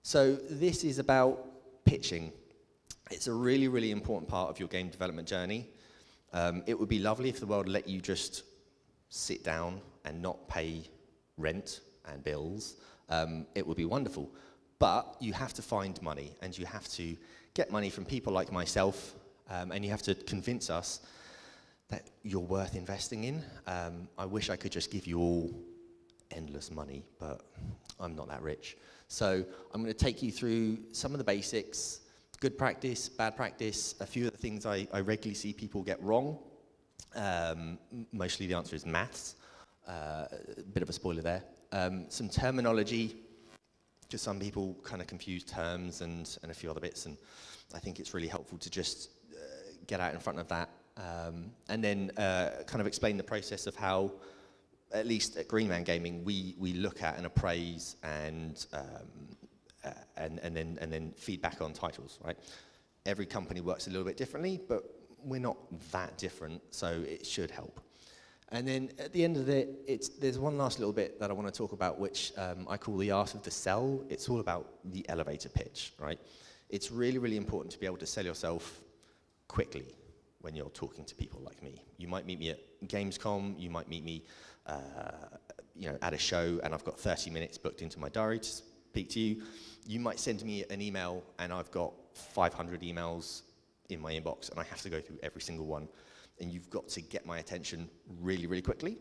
So this is about pitching. It's a really, really important part of your game development journey. It would be lovely if the world let you just sit down and not pay rent and bills. It would be wonderful. But you have to find money, and you have to get money from people like myself, and you have to convince us that you're worth investing in. I wish I could just give you all endless money, but I'm not that rich. So I'm going to take you through some of the basics, good practice, bad practice, a few of the things I regularly see people get wrong. Mostly the answer is maths. A bit of a spoiler there. Some terminology, because some people kind of confuse terms and a few other bits, and I think it's really helpful to just get out in front of that, and then kind of explain the process of how, at least at Green Man Gaming, we look at and appraise and then feedback on titles, right? Every company works a little bit differently, but we're not that different, so it should help. And then at the end of it, there's one last little bit that I want to talk about, which I call the art of the sell. It's all about the elevator pitch, right? It's really, really important to be able to sell yourself quickly when you're talking to people like me. You might meet me at Gamescom, you might meet me at a show, and I've got 30 minutes booked into my diary to speak to you. You might send me an email, and I've got 500 emails in my inbox, and I have to go through every single one. And you've got to get my attention really, really quickly.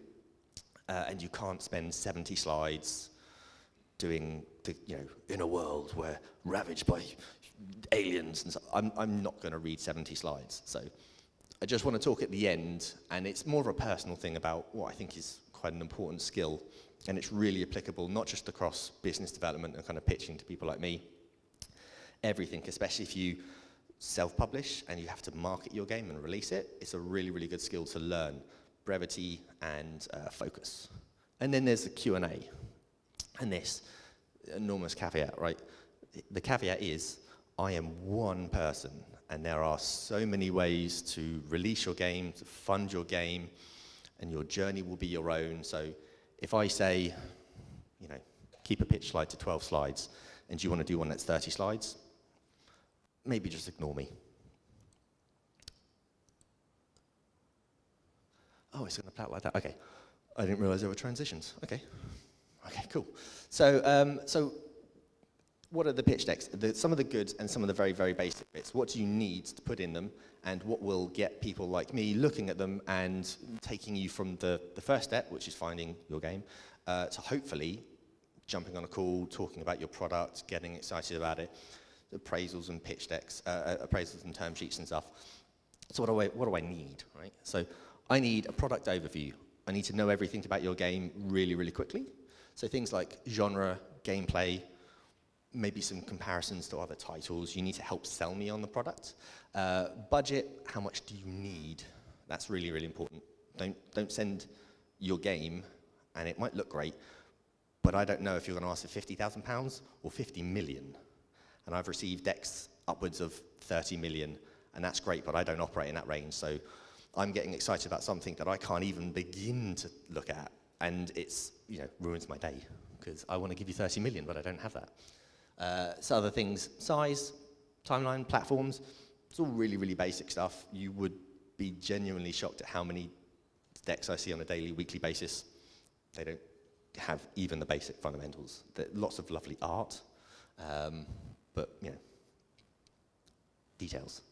And you can't spend 70 slides doing in a world where ravaged by aliens and so. I'm not going to read 70 slides. So I just want to talk at the end, and it's more of a personal thing about what I think is quite an important skill, and it's really applicable not just across business development and kind of pitching to people like me, everything, especially if you self-publish and you have to market your game and release it, it's a really, really good skill to learn, brevity and focus. And then there's the Q&A, and this enormous caveat, right? The caveat is, I am one person, and there are so many ways to release your game, to fund your game, and your journey will be your own. So if I say, you know, keep a pitch slide to 12 slides, and you want to do one that's 30 slides, maybe just ignore me. Oh, it's going to play out like that. Okay. I didn't realize there were transitions. Okay. Okay, cool. So what are the pitch decks? Some of the good and some of the very, very basic bits. What do you need to put in them, and what will get people like me looking at them and taking you from the first step, which is finding your game, to hopefully jumping on a call, talking about your product, getting excited about it, appraisals and pitch decks, appraisals and term sheets and stuff. So what do I need, right? So I need a product overview. I need to know everything about your game really, really quickly. So things like genre, gameplay, maybe some comparisons to other titles. You need to help sell me on the product. Budget, how much do you need? That's really, really important. Don't send your game, and it might look great, but I don't know if you're going to ask for £50,000 or 50 million. And I've received decks upwards of 30 million, and that's great, but I don't operate in that range. So I'm getting excited about something that I can't even begin to look at, and it's, you know, ruins my day, because I want to give you 30 million, but I don't have that. So other things, size, timeline, platforms, it's all really, really basic stuff. You would be genuinely shocked at how many decks I see on a daily, weekly basis. They don't have even the basic fundamentals. There's lots of lovely art, but, you know, details.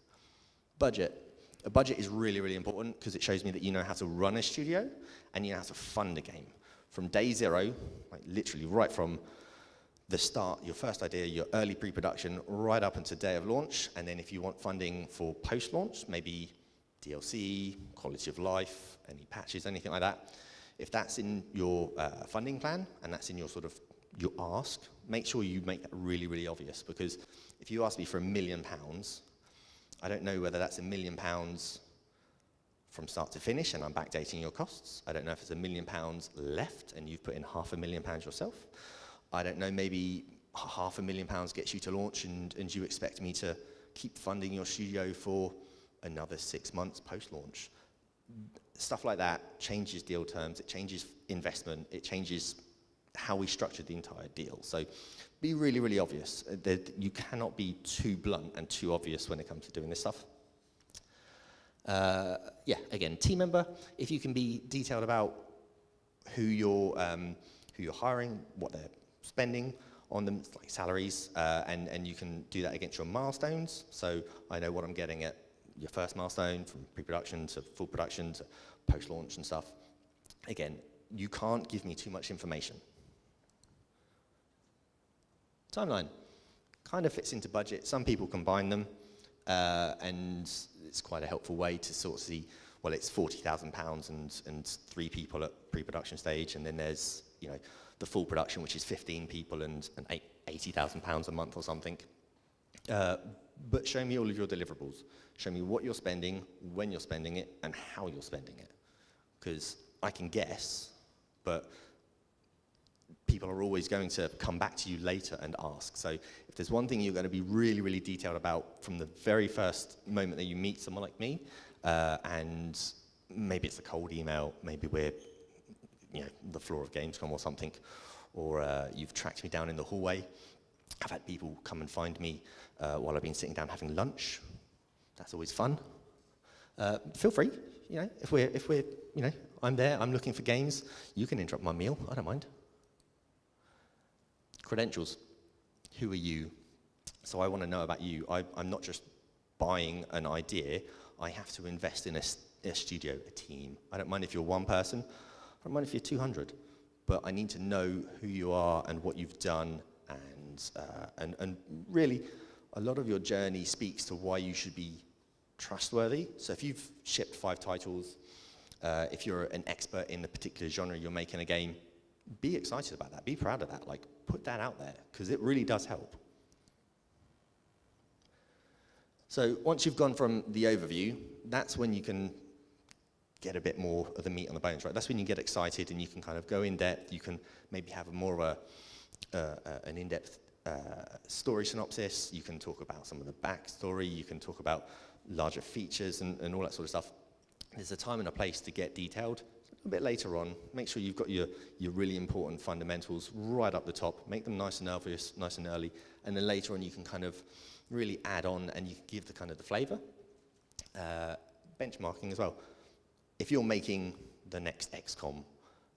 Budget. A budget is really, really important because it shows me that you know how to run a studio and you know how to fund a game. From day zero, like literally right from the start, your first idea, your early pre-production, right up until day of launch, and then if you want funding for post-launch, maybe DLC, quality of life, any patches, anything like that, if that's in your funding plan and that's in your sort of your ask, make sure you make that really, really obvious, because if you ask me for £1 million, I don't know whether that's £1 million from start to finish and I'm backdating your costs. I don't know if it's £1 million left and you've put in £500,000 yourself. I don't know, maybe £500,000 gets you to launch and you expect me to keep funding your studio for another 6 months post-launch. Stuff like that changes deal terms, it changes investment, it changes how we structure the entire deal. So be really, really obvious. You cannot be too blunt and too obvious when it comes to doing this stuff. Yeah, again, team member, if you can be detailed about who you're hiring, what they're spending on them, like salaries, and you can do that against your milestones. So I know what I'm getting at your first milestone, from pre-production to full production to post-launch and stuff. Again, you can't give me too much information. Timeline kind of fits into budget. Some people combine them, and it's quite a helpful way to sort of see, well, it's £40,000 and 3 people at pre-production stage, and then there's, you know, the full production, which is 15 people and £80,000 a month or something. But show me all of your deliverables. Show me what you're spending, when you're spending it, and how you're spending it. Because I can guess, but people are always going to come back to you later and ask. So if there's one thing you're going to be really, really detailed about from the very first moment that you meet someone like me, and maybe it's a cold email, maybe we're, you know, the floor of Gamescom or something, or you've tracked me down in the hallway. I've had people come and find me while I've been sitting down having lunch. That's always fun. Feel free, you know, if we're, you know, I'm there, I'm looking for games, you can interrupt my meal, I don't mind. Credentials. Who are you? So I want to know about you. I'm not just buying an idea. I have to invest in a studio, a team. I don't mind if you're one person. I don't mind if you're 200. But I need to know who you are and what you've done. And really, a lot of your journey speaks to why you should be trustworthy. So if you've shipped 5 titles, If you're an expert in the particular genre you're making a game, be excited about that. Be proud of that. Like, put that out there, because it really does help. So once you've gone from the overview, that's when you can get a bit more of the meat on the bones, right? That's when you get excited and you can kind of go in depth. You can maybe have more of an in-depth story synopsis. You can talk about some of the backstory. You can talk about larger features and all that sort of stuff. There's a time and a place to get detailed. A bit later on, make sure you've got your really important fundamentals right up the top. Make them nice and obvious, nice and early. And then later on, you can kind of really add on and you can give the kind of the flavor. Benchmarking as well. If you're making the next XCOM,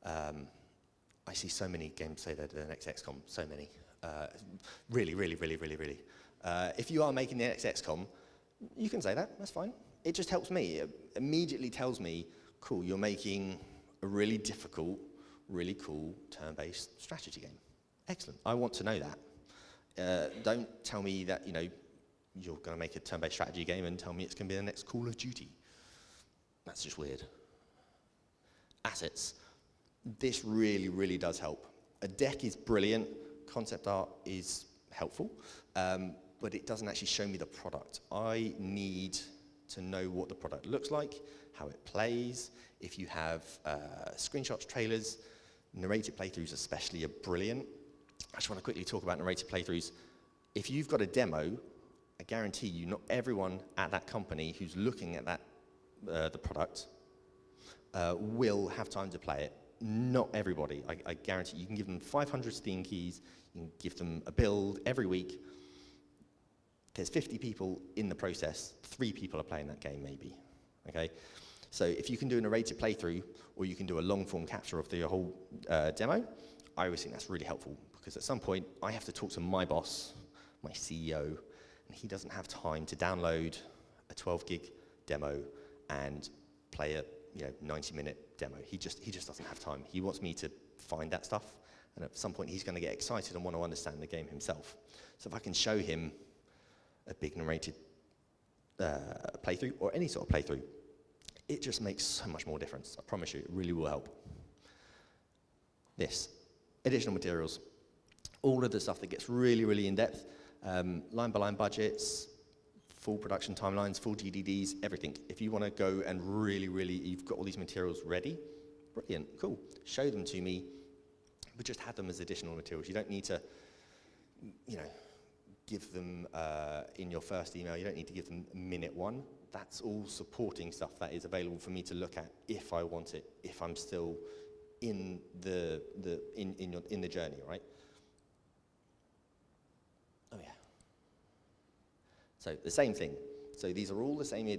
I see so many games say they're the next XCOM, so many. Really. If you are making the next XCOM, you can say that, that's fine. It just helps me. It immediately tells me, cool, you're making a really difficult, really cool turn-based strategy game. Excellent, I want to know that. Don't tell me that, you're going to make a turn-based strategy game and tell me it's going to be the next Call of Duty. That's just weird. Assets. This really does help. A deck is brilliant. Concept art is helpful, but it doesn't actually show me the product. I need to know what the product looks like, how it plays. If you have screenshots, trailers, narrated playthroughs especially are brilliant. I just want to quickly talk about narrated playthroughs. If you've got a demo, I guarantee you not everyone at that company who's looking at that the product will have time to play it. Not everybody. I guarantee you can give them 500 Steam keys, you can give them a build every week. There's 50 people in the process, 3 people are playing that game maybe, okay? So if you can do a narrated playthrough, or you can do a long-form capture of the whole demo, I always think that's really helpful, because at some point, I have to talk to my boss, my CEO, and he doesn't have time to download a 12-gig demo and play a 90-minute demo. He just doesn't have time. He wants me to find that stuff, and at some point, he's going to get excited and want to understand the game himself. So if I can show him a big narrated playthrough, or any sort of playthrough, it just makes so much more difference. I promise you, it really will help. This, additional materials. All of the stuff that gets really in-depth, line-by-line budgets, full production timelines, full GDDs, everything. If you want to go and really, you've got all these materials ready, brilliant, cool. Show them to me, but just have them as additional materials. You don't need to, give them in your first email. You don't need to give them minute 1. That's all supporting stuff that is available for me to look at if I want it, if I'm still in the journey, right? Oh yeah. So the same thing. So these are all the same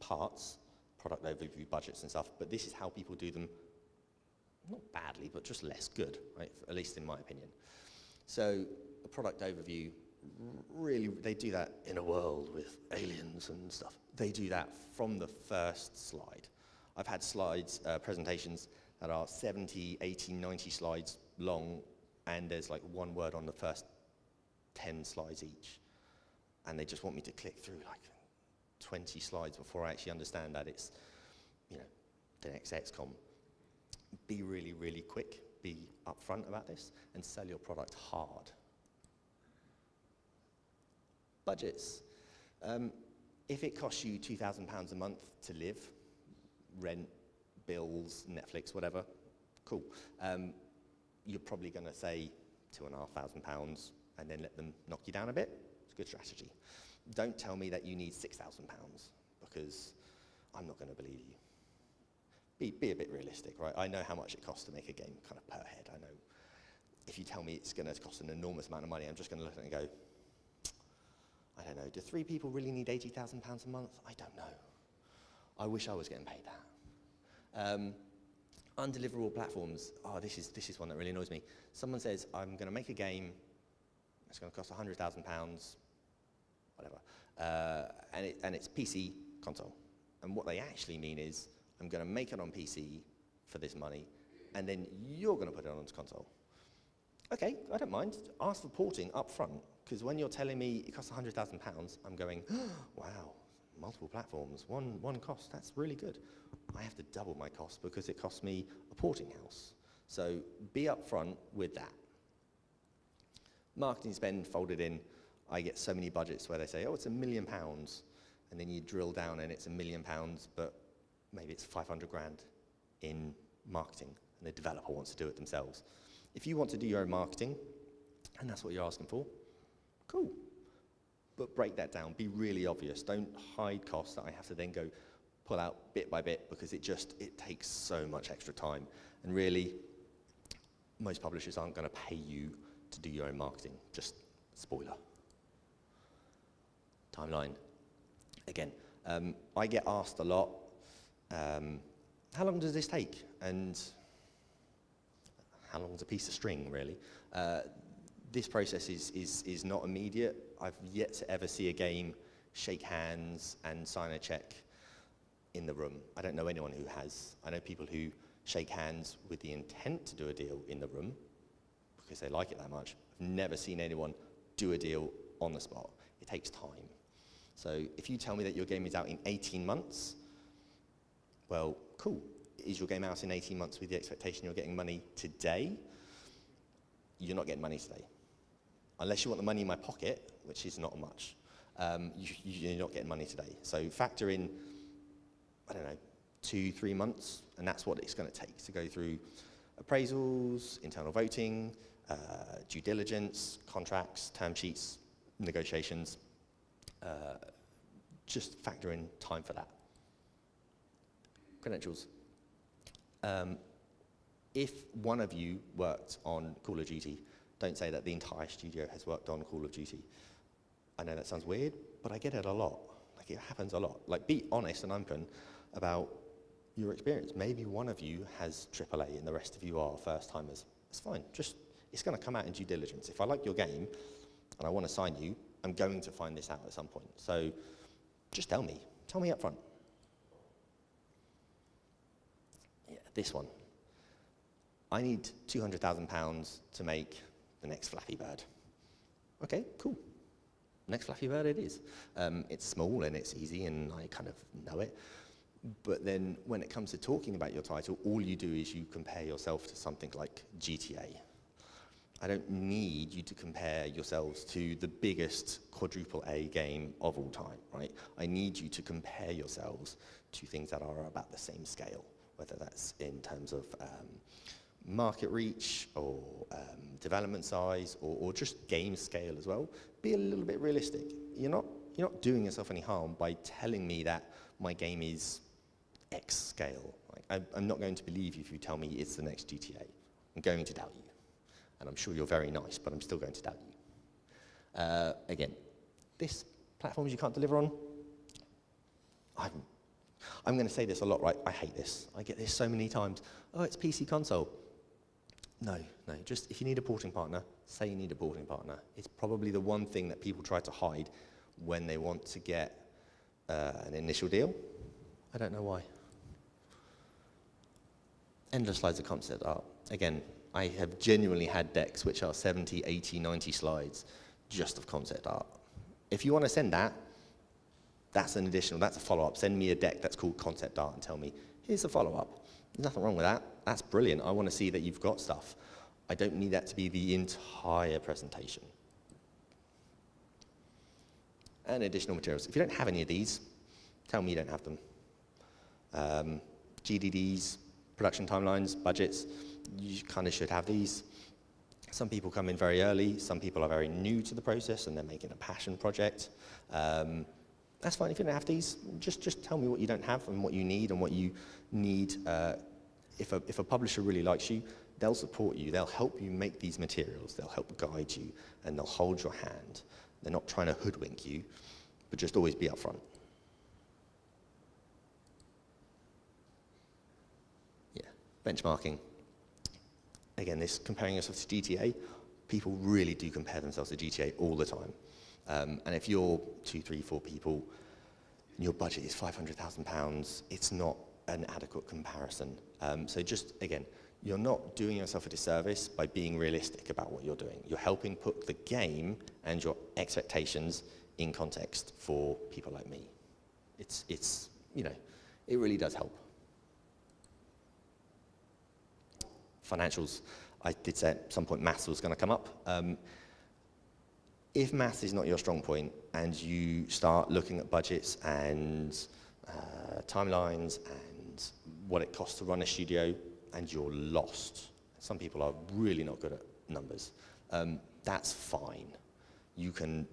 parts, product overview, budgets and stuff, but this is how people do them, not badly, but just less good, right? At least in my opinion. So the product overview, really, they do that in a world with aliens and stuff. They do that from the first slide. I've had slides, presentations that are 70, 80, 90 slides long, and there's like 1 word on the first 10 slides each. And they just want me to click through like 20 slides before I actually understand that it's, the next XCOM. Be really quick, be upfront about this, and sell your product hard. Budgets. If it costs you £2,000 a month to live, rent, bills, Netflix, whatever, cool. You're probably going to say £2,500 and then let them knock you down a bit. It's a good strategy. Don't tell me that you need £6,000 because I'm not going to believe you. Be a bit realistic, right? I know how much it costs to make a game kind of per head. I know if you tell me it's going to cost an enormous amount of money, I'm just going to look at it and go, I don't know, do 3 people really need £80,000 a month? I don't know. I wish I was getting paid that. Undeliverable platforms. Oh, this is one that really annoys me. Someone says, I'm going to make a game, it's going to cost £100,000, whatever, and it's PC, console. And what they actually mean is, I'm going to make it on PC for this money, and then you're going to put it on console. Okay, I don't mind. Ask for porting up front, because when you're telling me it costs £100,000, I'm going, oh, wow, multiple platforms, one cost, that's really good. I have to double my cost because it costs me a porting house. So be upfront with that. Marketing spend folded in, I get so many budgets where they say, oh, it's £1 million, and then you drill down and it's £1 million, but maybe it's 500 grand in marketing, and the developer wants to do it themselves. If you want to do your own marketing, and that's what you're asking for, cool. But break that down, be really obvious. Don't hide costs that I have to then go pull out bit by bit, because it takes so much extra time. And really, most publishers aren't going to pay you to do your own marketing. Just spoiler. Timeline. Again, I get asked a lot, how long does this take? And how long is a piece of string, really? This process is not immediate. I've yet to ever see a game shake hands and sign a check in the room. I don't know anyone who has. I know people who shake hands with the intent to do a deal in the room because they like it that much. I've never seen anyone do a deal on the spot. It takes time. So if you tell me that your game is out in 18 months, well, cool. Is your game out in 18 months with the expectation you're getting money today? You're not getting money today. Unless you want the money in my pocket, which is not much, you're not getting money today. So factor in, I don't know, 2-3 months, and that's what it's going to take to go through appraisals, internal voting, due diligence, contracts, term sheets, negotiations. Just factor in time for that. Credentials. If one of you worked on Call of Duty, don't say that the entire studio has worked on Call of Duty. I know that sounds weird, but I get it a lot. Like, it happens a lot. Like, be honest and open about your experience. Maybe one of you has AAA and the rest of you are first-timers. It's fine. Just, it's going to come out in due diligence. If I like your game and I want to sign you, I'm going to find this out at some point. So just tell me. Tell me up front. Yeah, this one. I need £200,000 to make the next Flappy Bird. Okay, cool. Next Flappy Bird it is. It's small and it's easy and I kind of know it. But then when it comes to talking about your title, all you do is you compare yourself to something like GTA. I don't need you to compare yourselves to the biggest quadruple A game of all time, right? I need you to compare yourselves to things that are about the same scale, whether that's in terms of market reach or development size or just game scale as well. Be a little bit realistic. You're not doing yourself any harm by telling me that my game is X scale. Like, I'm not going to believe you if you tell me it's the next GTA. I'm going to doubt you. And I'm sure you're very nice, but I'm still going to doubt you. Again, this platforms you can't deliver on, I'm going to say this a lot, right? I hate this. I get this so many times. Oh, it's PC console. No, just if you need a porting partner, say you need a porting partner. It's probably the one thing that people try to hide when they want to get an initial deal. I don't know why. Endless slides of concept art. Again, I have genuinely had decks which are 70, 80, 90 slides just of concept art. If you want to send that, that's an additional, that's a follow-up. Send me a deck that's called concept art and tell me, here's the follow-up. There's nothing wrong with that. That's brilliant. I want to see that you've got stuff. I don't need that to be the entire presentation. And additional materials. If you don't have any of these, tell me you don't have them. GDDs, production timelines, budgets, you kind of should have these. Some people come in very early. Some people are very new to the process and they're making a passion project. That's fine if you don't have these. Just tell me what you don't have and what you need and what you need. If a publisher really likes you, they'll support you. They'll help you make these materials. They'll help guide you and they'll hold your hand. They're not trying to hoodwink you, but just always be upfront. Yeah, benchmarking. Again, this comparing yourself to GTA, people really do compare themselves to GTA all the time. And if you're 2, 3, 4 people, and your budget is £500,000, it's not an adequate comparison. So just, again, you're not doing yourself a disservice by being realistic about what you're doing. You're helping put the game and your expectations in context for people like me. It's you know, it really does help. Financials, I did say at some point maths was going to come up. If maths is not your strong point and you start looking at budgets and timelines and what it costs to run a studio, and you're lost. Some people are really not good at numbers. That's fine. You can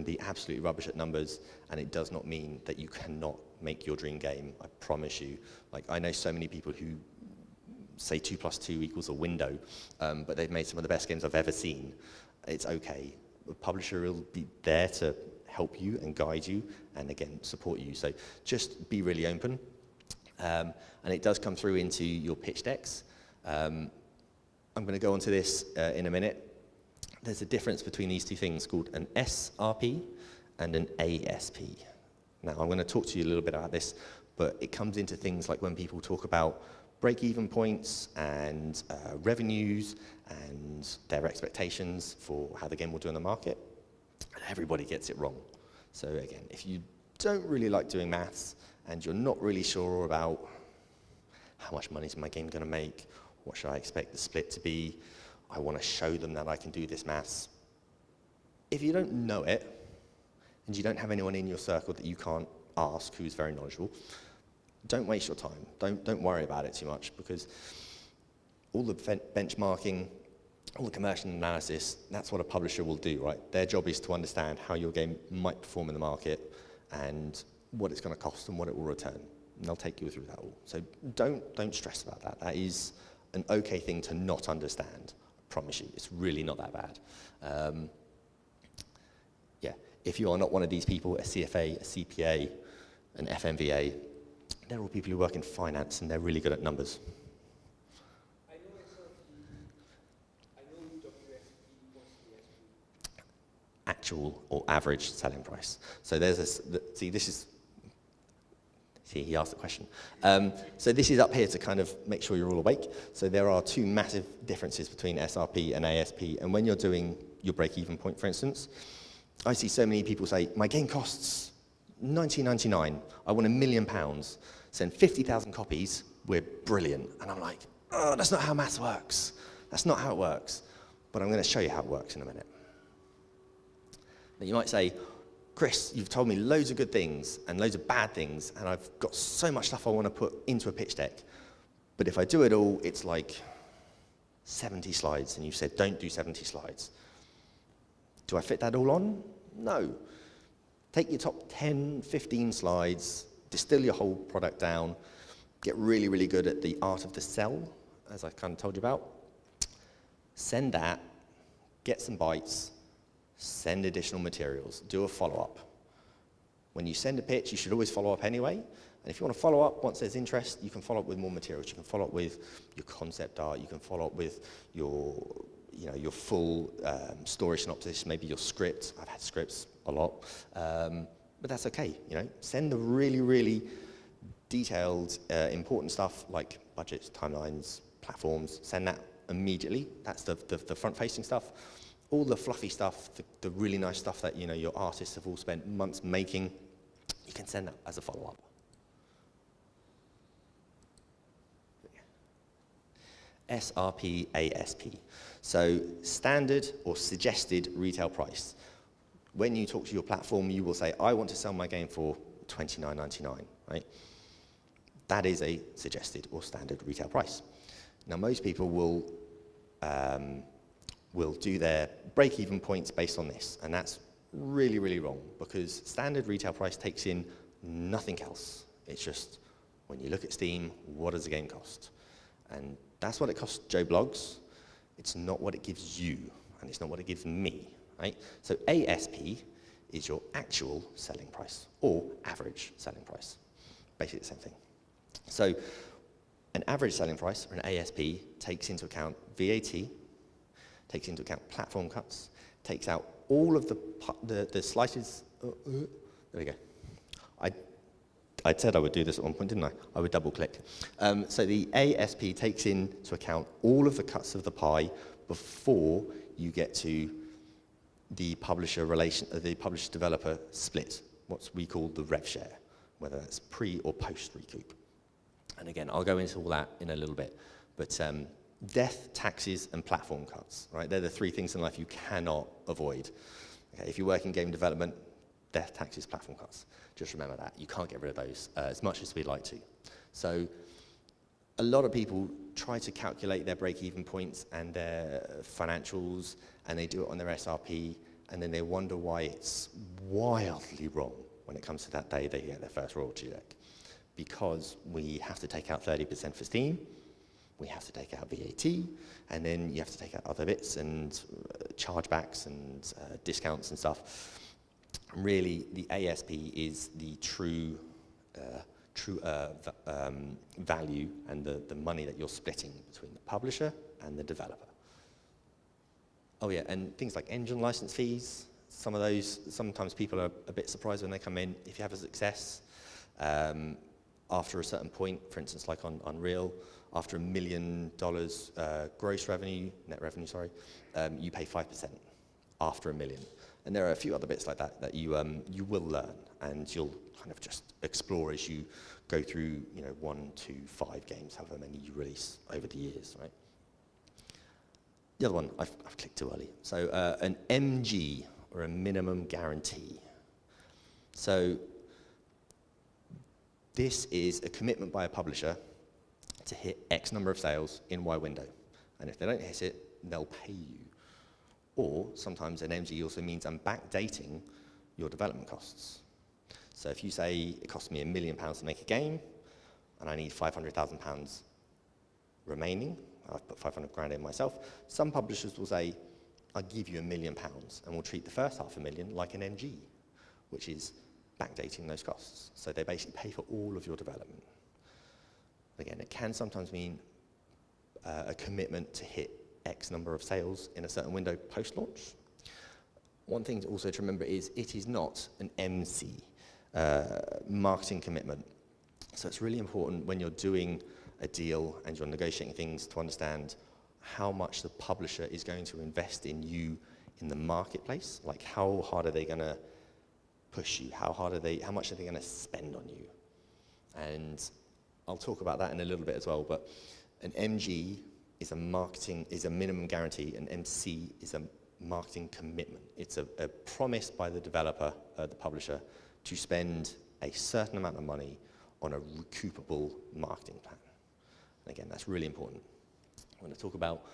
be absolutely rubbish at numbers, and it does not mean that you cannot make your dream game. I promise you. Like, I know so many people who say 2 + 2 = a window, but they've made some of the best games I've ever seen. It's okay. The publisher will be there to help you and guide you, and again, support you. So just be really open. And it does come through into your pitch decks. I'm going to go onto this in a minute. There's a difference between these two things called an SRP and an ASP. Now, I'm going to talk to you a little bit about this, but it comes into things like when people talk about break-even points and revenues and their expectations for how the game will do in the market. Everybody gets it wrong. So again, if you don't really like doing maths and you're not really sure about how much money is my game going to make, what should I expect the split to be, I want to show them that I can do this maths. If you don't know it, and you don't have anyone in your circle that you can't ask who's very knowledgeable, don't waste your time. Don't worry about it too much, because all the benchmarking, all the commercial analysis, that's what a publisher will do, right? Their job is to understand how your game might perform in the market and what it's going to cost and what it will return. And they'll take you through that all. So don't stress about that. That is an okay thing to not understand. I promise you, it's really not that bad. Yeah, if you are not one of these people, a CFA, a CPA, an FMVA, they're all people who work in finance and they're really good at numbers. I know SRP, I know WSP, what's the SP? Actual or average selling price. So there's he asked the question. So this is up here to kind of make sure you're all awake. So there are two massive differences between SRP and ASP. And when you're doing your break-even point, for instance, I see so many people say, my game costs £19.99. I want £1 million. Send 50,000 copies. We're brilliant. And I'm like, oh, that's not how maths works. That's not how it works. But I'm going to show you how it works in a minute. Now you might say, Chris, you've told me loads of good things and loads of bad things, and I've got so much stuff I want to put into a pitch deck. But if I do it all, it's like 70 slides, and you said don't do 70 slides. Do I fit that all on? No. Take your top 10, 15 slides, distill your whole product down, get really, really good at the art of the sell, as I kind of told you about. Send that, get some bites, send additional materials, do a follow-up. When you send a pitch, you should always follow up anyway. And if you want to follow up, once there's interest, you can follow up with more materials. You can follow up with your concept art. You can follow up with your full story synopsis, maybe your script. I've had scripts a lot, but that's okay. Send the really, really detailed, important stuff like budgets, timelines, platforms. Send that immediately. That's the front-facing stuff. All the fluffy stuff, the really nice stuff that your artists have all spent months making, you can send that as a follow-up. SRP, ASP. So standard or suggested retail price. When you talk to your platform, you will say, I want to sell my game for $29.99, right? That is a suggested or standard retail price. Now, most people will do their break-even points based on this, and that's really, really wrong, because standard retail price takes in nothing else. It's just, when you look at Steam, what does the game cost? And that's what it costs Joe Bloggs. It's not what it gives you, and it's not what it gives me, right? So ASP is your actual selling price, or average selling price. Basically the same thing. So an average selling price, or an ASP, takes into account VAT, takes into account platform cuts, takes out all of the slices. There we go. I said I would do this at one point, didn't I? I would double click. So the ASP takes into account all of the cuts of the pie before you get to the publisher developer split, what we call the rev share. whether that's pre or post recoup. And again, I'll go into all that in a little bit. But death, taxes, and platform cuts, right? They're the three things in life you cannot avoid. Okay, if you work in game development, death, taxes, platform cuts. Just remember that. You can't get rid of those as much as we'd like to. So a lot of people try to calculate their break-even points and their financials, and they do it on their SRP, and then they wonder why it's wildly wrong when it comes to that day they get their first royalty check. Because we have to take out 30% for Steam, we have to take out VAT, and then you have to take out other bits and chargebacks and discounts and stuff. And really, the ASP is the true value and the money that you're splitting between the publisher and the developer. Oh yeah, and things like engine license fees, some of those, sometimes people are a bit surprised when they come in. If you have a success, after a certain point, for instance, like on Unreal, after $1 million gross revenue, net revenue, sorry, you pay 5% after $1 million. And there are a few other bits like that that you will learn, and you'll kind of just explore as you go through, 1 to 5 games, however many you release over the years, right? The other one, I've clicked too early. So an MG, or a minimum guarantee. So this is a commitment by a publisher to hit X number of sales in Y window. And if they don't hit it, they'll pay you. Or sometimes an MG also means I'm backdating your development costs. So if you say it costs me £1 million to make a game, and I need £500,000 remaining, I've put 500 grand in myself, some publishers will say, I'll give you £1 million, and we'll treat the first $500,000 like an MG, which is backdating those costs. So they basically pay for all of your development. Again, it can sometimes mean a commitment to hit X number of sales in a certain window post-launch. One thing also to remember is it is not an MC, marketing commitment. So it's really important when you're doing a deal and you're negotiating things to understand how much the publisher is going to invest in you in the marketplace. Like, how hard are they going to push you? How much are they going to spend on you? And I'll talk about that in a little bit as well, but an MG is a minimum guarantee, and MC is a marketing commitment. It's a promise by the developer, the publisher, to spend a certain amount of money on a recoupable marketing plan. And again, that's really important. I'm going to talk about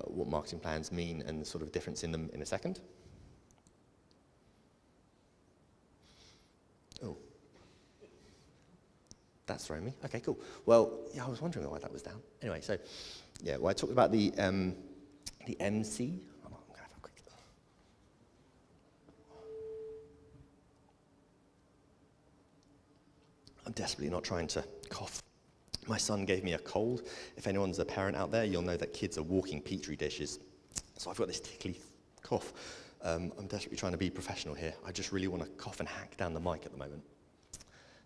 what marketing plans mean and the sort of difference in them in a second. Oh. That's throwing me. Okay, cool. Well, yeah, I was wondering why that was down. Anyway, so, yeah, well, I talked about the MC. I'm going to have a quick... I'm desperately not trying to cough. My son gave me a cold. If anyone's a parent out there, you'll know that kids are walking petri dishes. So I've got this tickly cough. I'm desperately trying to be professional here. I just really want to cough and hack down the mic at the moment.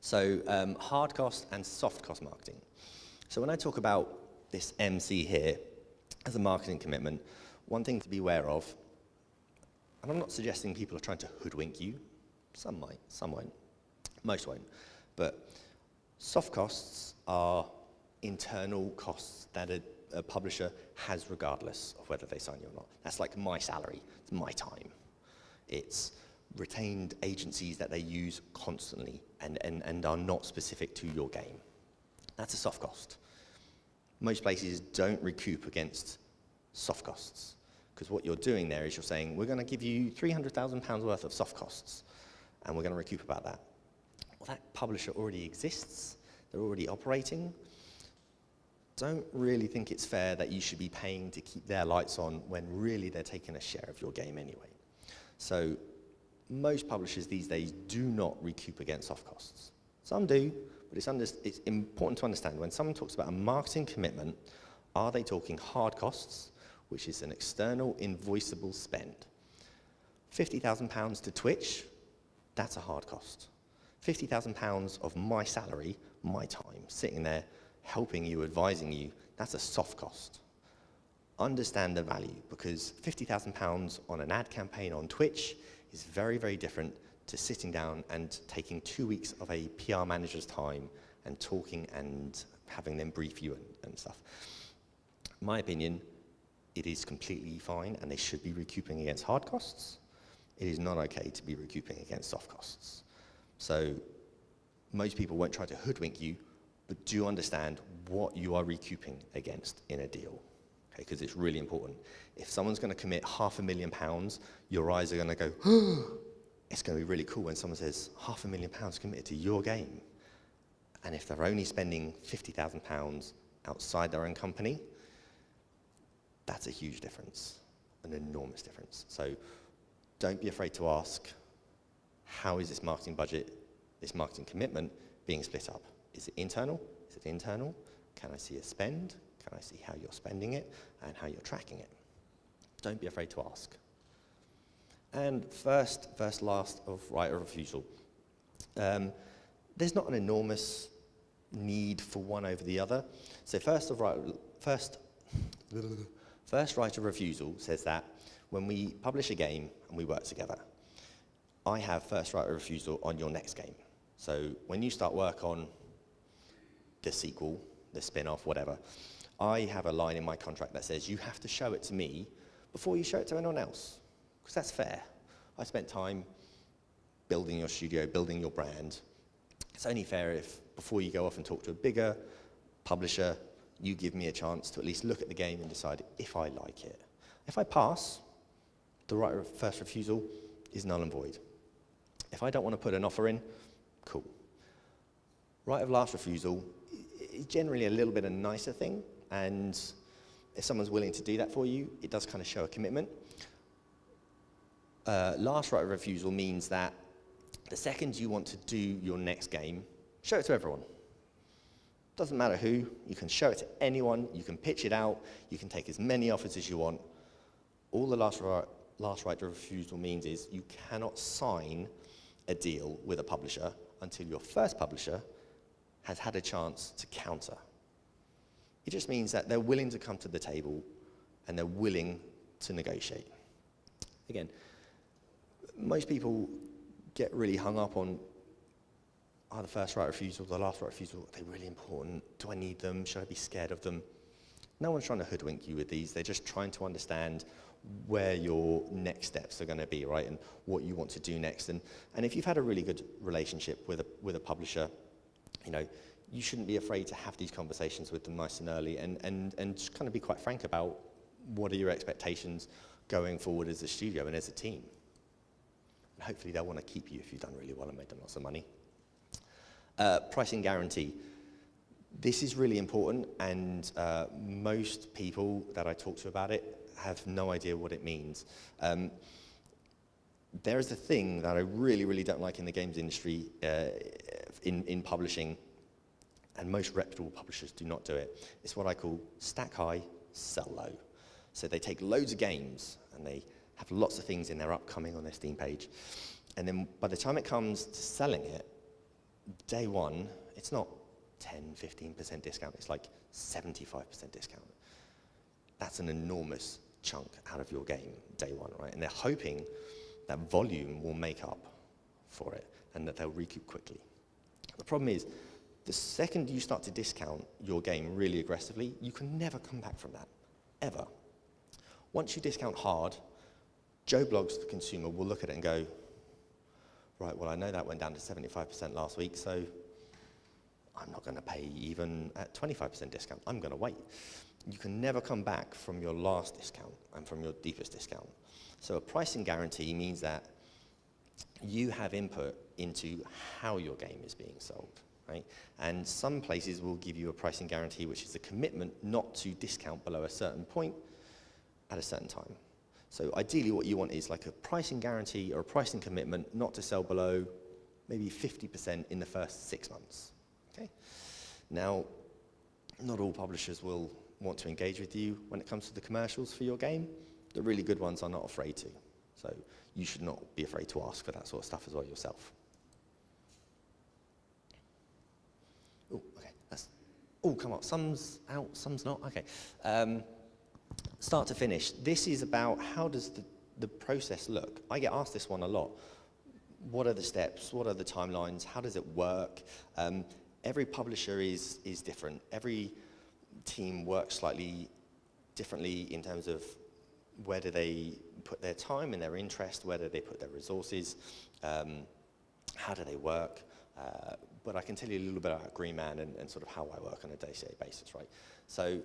So hard cost and soft cost marketing. So when I talk about this MC here as a marketing commitment, one thing to be aware of, and I'm not suggesting people are trying to hoodwink you. Some might, some won't, most won't. But soft costs are internal costs that a publisher has regardless of whether they sign you or not. That's like my salary, it's my time. It's retained agencies that they use constantly and are not specific to your game. That's a soft cost. Most places don't recoup against soft costs, because what you're doing there is you're saying, we're going to give you £300,000 worth of soft costs, and we're going to recoup about that. Well, that publisher already exists. They're already operating. Don't really think it's fair that you should be paying to keep their lights on when really they're taking a share of your game anyway. So most publishers these days do not recoup against soft costs. Some do, but it's important to understand when someone talks about a marketing commitment, are they talking hard costs, which is an external invoiceable spend? £50,000 to Twitch, that's a hard cost. £50,000 of my salary, my time, sitting there, helping you, advising you, that's a soft cost. Understand the value, because £50,000 on an ad campaign on Twitch is very, very different to sitting down and taking 2 weeks of a PR manager's time and talking and having them brief you and stuff. In my opinion, it is completely fine and they should be recouping against hard costs. It is not okay to be recouping against soft costs. So most people won't try to hoodwink you, but do understand what you are recouping against in a deal, okay? Because it's really important. If someone's going to commit £500,000, your eyes are going to go, it's going to be really cool when someone says £500,000 committed to your game. And if they're only spending £50,000 outside their own company, that's a huge difference, an enormous difference. So don't be afraid to ask, how is this marketing budget, this marketing commitment being split up? Is it internal? Is it internal? Can I see a spend? Can I see how you're spending it and how you're tracking it? Don't be afraid to ask. And first last of right of refusal. There's not an enormous need for one over the other. So first right of refusal says that when we publish a game and we work together, I have first right of refusal on your next game. So when you start work on the sequel, the spin-off, whatever, I have a line in my contract that says you have to show it to me before you show it to anyone else, because that's fair. I spent time building your studio, building your brand. It's only fair if before you go off and talk to a bigger publisher, you give me a chance to at least look at the game and decide if I like it. If I pass, the right of first refusal is null and void. If I don't want to put an offer in, cool. Right of last refusal is generally a little bit a nicer thing, and if someone's willing to do that for you, it does kind of show a commitment. Last right of refusal means that the second you want to do your next game, show it to everyone. Doesn't matter who, you can show it to anyone, you can pitch it out, you can take as many offers as you want. All the last right of refusal means is you cannot sign a deal with a publisher until your first publisher has had a chance to counter. It just means that they're willing to come to the table and they're willing to negotiate. Again, most people get really hung up on, the first right of refusal, the last right of refusal, are they really important? Do I need them? Should I be scared of them? No one's trying to hoodwink you with these. They're just trying to understand where your next steps are going to be, right, and what you want to do next. And if you've had a really good relationship with a publisher, you know, you shouldn't be afraid to have these conversations with them nice and early and just kind of be quite frank about what are your expectations going forward as a studio and as a team. And hopefully they'll want to keep you if you've done really well and made them lots of money. Pricing guarantee. This is really important, and most people that I talk to about it have no idea what it means. There is a thing that I really, really don't like in the games industry, in publishing, and most reputable publishers do not do it. It's what I call stack high, sell low. So they take loads of games, and they have lots of things in their upcoming on their Steam page, and then by the time it comes to selling it, day one, it's not 10, 15% discount, it's like 75% discount. That's an enormous chunk out of your game, day one, right? And they're hoping that volume will make up for it and that they'll recoup quickly. The problem is, the second you start to discount your game really aggressively, you can never come back from that, ever. Once you discount hard, Joe Bloggs, the consumer, will look at it and go, right, well, I know that went down to 75% last week, so I'm not going to pay even at 25% discount. I'm going to wait. You can never come back from your last discount and from your deepest discount. So a pricing guarantee means that you have input into how your game is being sold, right? And some places will give you a pricing guarantee, which is a commitment not to discount below a certain point at a certain time. So ideally what you want is like a pricing guarantee or a pricing commitment not to sell below maybe 50% in the first 6 months, okay? Now, not all publishers will want to engage with you when it comes to the commercials for your game. The really good ones are not afraid to. So you should not be afraid to ask for that sort of stuff as well yourself. Oh, okay, come on, some's out, some's not, okay. Start to finish. This is about how does the process look? I get asked this one a lot. what are the steps? What are the timelines? How does it work? Every publisher is different. Every team works slightly differently in terms of where do they put their time and their interest, where do they put their resources, how do they work. But I can tell you a little bit about Green Man and sort of how I work on a day-to-day basis, right? So,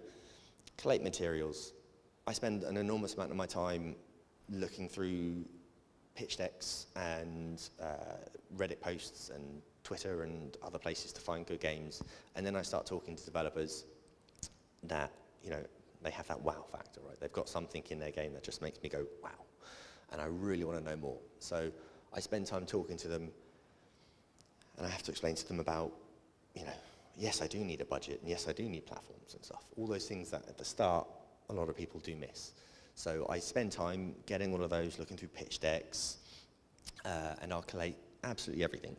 collate materials. I spend an enormous amount of my time looking through pitch decks and Reddit posts and Twitter and other places to find good games. And then I start talking to developers that, you know, they have that wow factor, right? They've got something in their game that just makes me go, wow. And I really want to know more. So I spend time talking to them, and I have to explain to them about, you know, yes, I do need a budget, and yes, I do need platforms and stuff. All those things that at the start, a lot of people do miss. So I spend time getting all of those, looking through pitch decks, and I'll collate absolutely everything.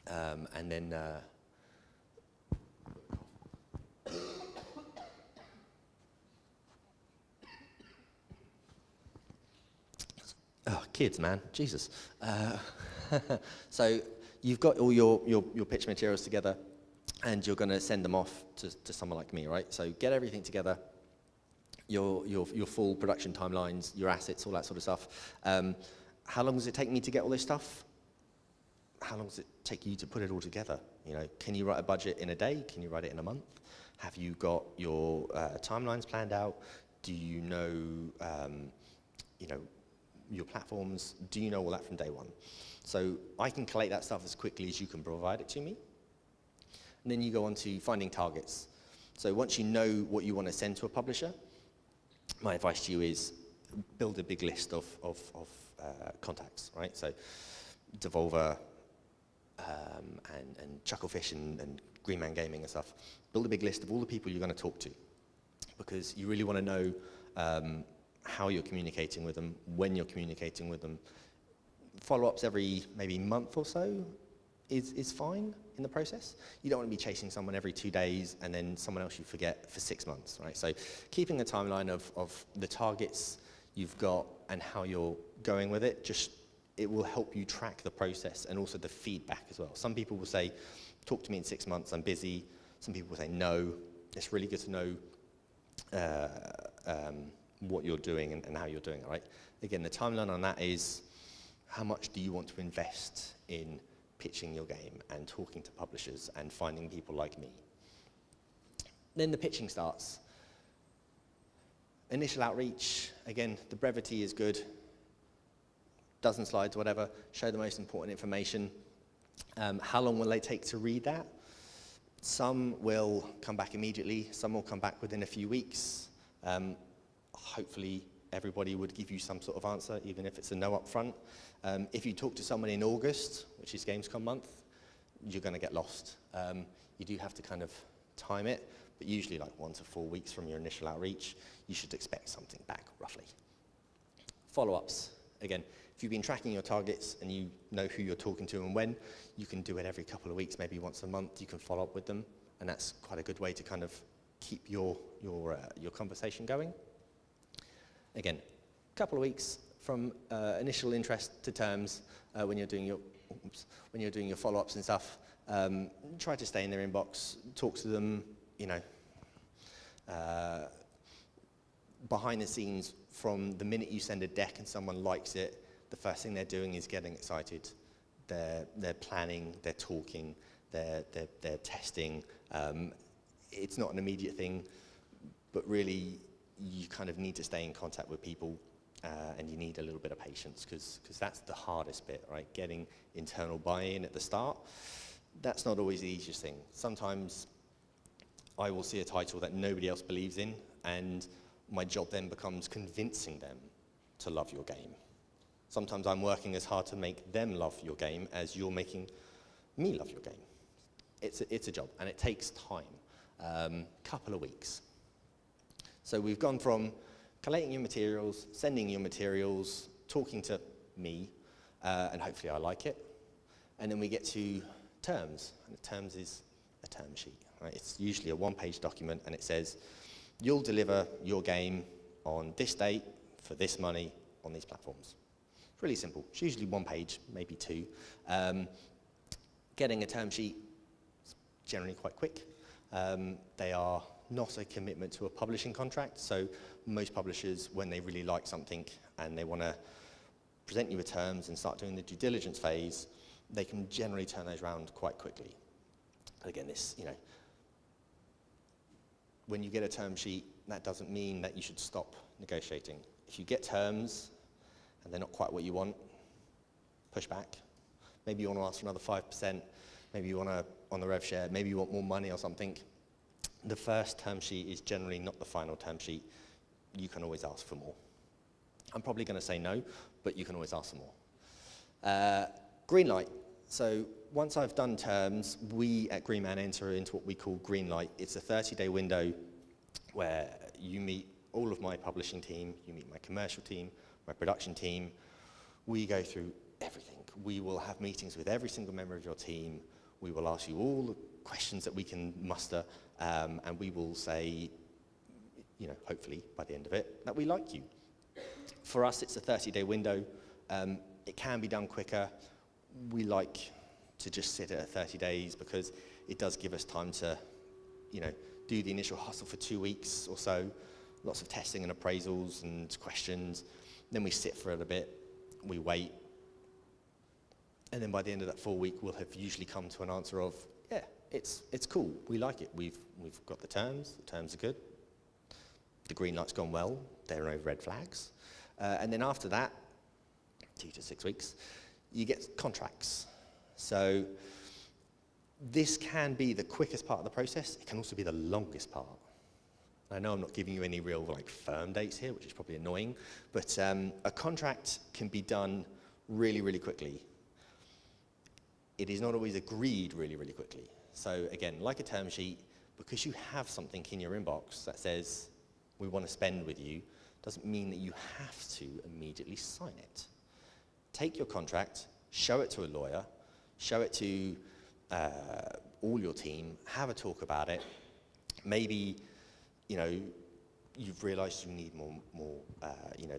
And then oh, kids, man, Jesus. So you've got all your pitch materials together, and you're going to send them off to someone like me, right? So get everything together, your full production timelines, your assets, all that sort of stuff. How long does it take me to get all this stuff? How long does it take you to put it all together? You know, can you write a budget in a day? Can you write it in a month? Have you got your timelines planned out? Do you know, you know, your platforms? Do you know all that from day one? So I can collate that stuff as quickly as you can provide it to me. And then you go on to finding targets. So once you know what you want to send to a publisher, my advice to you is build a big list of contacts, right? So Devolver and Chucklefish and Green Man Gaming and stuff. Build a big list of all the people you're going to talk to, because you really want to know how you're communicating with them, when you're communicating with them. Follow-ups every maybe month or so is fine in the process. You don't want to be chasing someone every 2 days and then someone else you forget for 6 months, right? So keeping a timeline of the targets you've got and how you're going with it, it will help you track the process and also the feedback as well. Some people will say, talk to me in 6 months, I'm busy. Some people will say, no. It's really good to know what you're doing and how you're doing it, right? Again, the timeline on that is how much do you want to invest in pitching your game and talking to publishers and finding people like me. Then the pitching starts. Initial outreach, again, the brevity is good. Dozen slides, whatever, show the most important information. How long will they take to read that? Some will come back immediately, some will come back within a few weeks. Hopefully everybody would give you some sort of answer, even if it's a no up front. If you talk to someone in August, which is Gamescom month, you're going to get lost. You do have to kind of time it, but usually like 1 to 4 weeks from your initial outreach, you should expect something back, roughly. Follow-ups. Again, if you've been tracking your targets and you know who you're talking to and when, you can do it every couple of weeks, maybe once a month. You can follow up with them, and that's quite a good way to kind of keep your conversation going. Again, a couple of weeks from initial interest to terms when you're doing your follow-ups and stuff. Try to stay in their inbox, talk to them, you know, behind the scenes. From the minute you send a deck and someone likes it, the first thing they're doing is getting excited. They're planning, they're talking, they're testing. It's not an immediate thing, but really you kind of need to stay in contact with people, and you need a little bit of patience, because that's the hardest bit, right? Getting internal buy-in at the start. That's not always the easiest thing. Sometimes I will see a title that nobody else believes in, and my job then becomes convincing them to love your game. Sometimes I'm working as hard to make them love your game as you're making me love your game. It's a job, and it takes time, couple of weeks. So we've gone from collating your materials, sending your materials, talking to me, and hopefully I like it. And then we get to terms, and the terms is a term sheet, right? It's usually a one-page document, and it says, you'll deliver your game on this date for this money on these platforms. Really simple. It's usually 1 page, maybe 2. Getting a term sheet is generally quite quick. They are not a commitment to a publishing contract, so most publishers, when they really like something and they want to present you with terms and start doing the due diligence phase, they can generally turn those around quite quickly. Again, this, when you get a term sheet, that doesn't mean that you should stop negotiating. If you get terms and they're not quite what you want, push back. Maybe you want to ask for another 5%, maybe you want to, on the rev share, maybe you want more money or something. The first term sheet is generally not the final term sheet. You can always ask for more. I'm probably going to say no, but you can always ask for more. Green light. So once I've done terms, we at Greenman enter into what we call green light. It's a 30-day window where you meet all of my publishing team, you meet my commercial team, my production team. We go through everything. We will have meetings with every single member of your team. We will ask you all the questions that we can muster, and we will say, hopefully by the end of it, that we like you. For us, it's a 30-day window. It can be done quicker. We like to just sit at 30 days because it does give us time to, do the initial hustle for 2 weeks or so, lots of testing and appraisals and questions. Then we sit for a little bit, we wait, and then by the end of that 4 week, we'll have usually come to an answer of, yeah, it's cool, we like it, we've got the terms are good, the green light's gone well, there are no red flags. And then after that, 2 to 6 weeks, you get contracts. So this can be the quickest part of the process. It can also be the longest part. I know I'm not giving you any real firm dates here, which is probably annoying, but a contract can be done really, really quickly. It is not always agreed really, really quickly. So again, like a term sheet, because you have something in your inbox that says, we want to spend with you, doesn't mean that you have to immediately sign it. Take your contract, show it to a lawyer, show it to all your team, have a talk about it. Maybe, you've realized you need more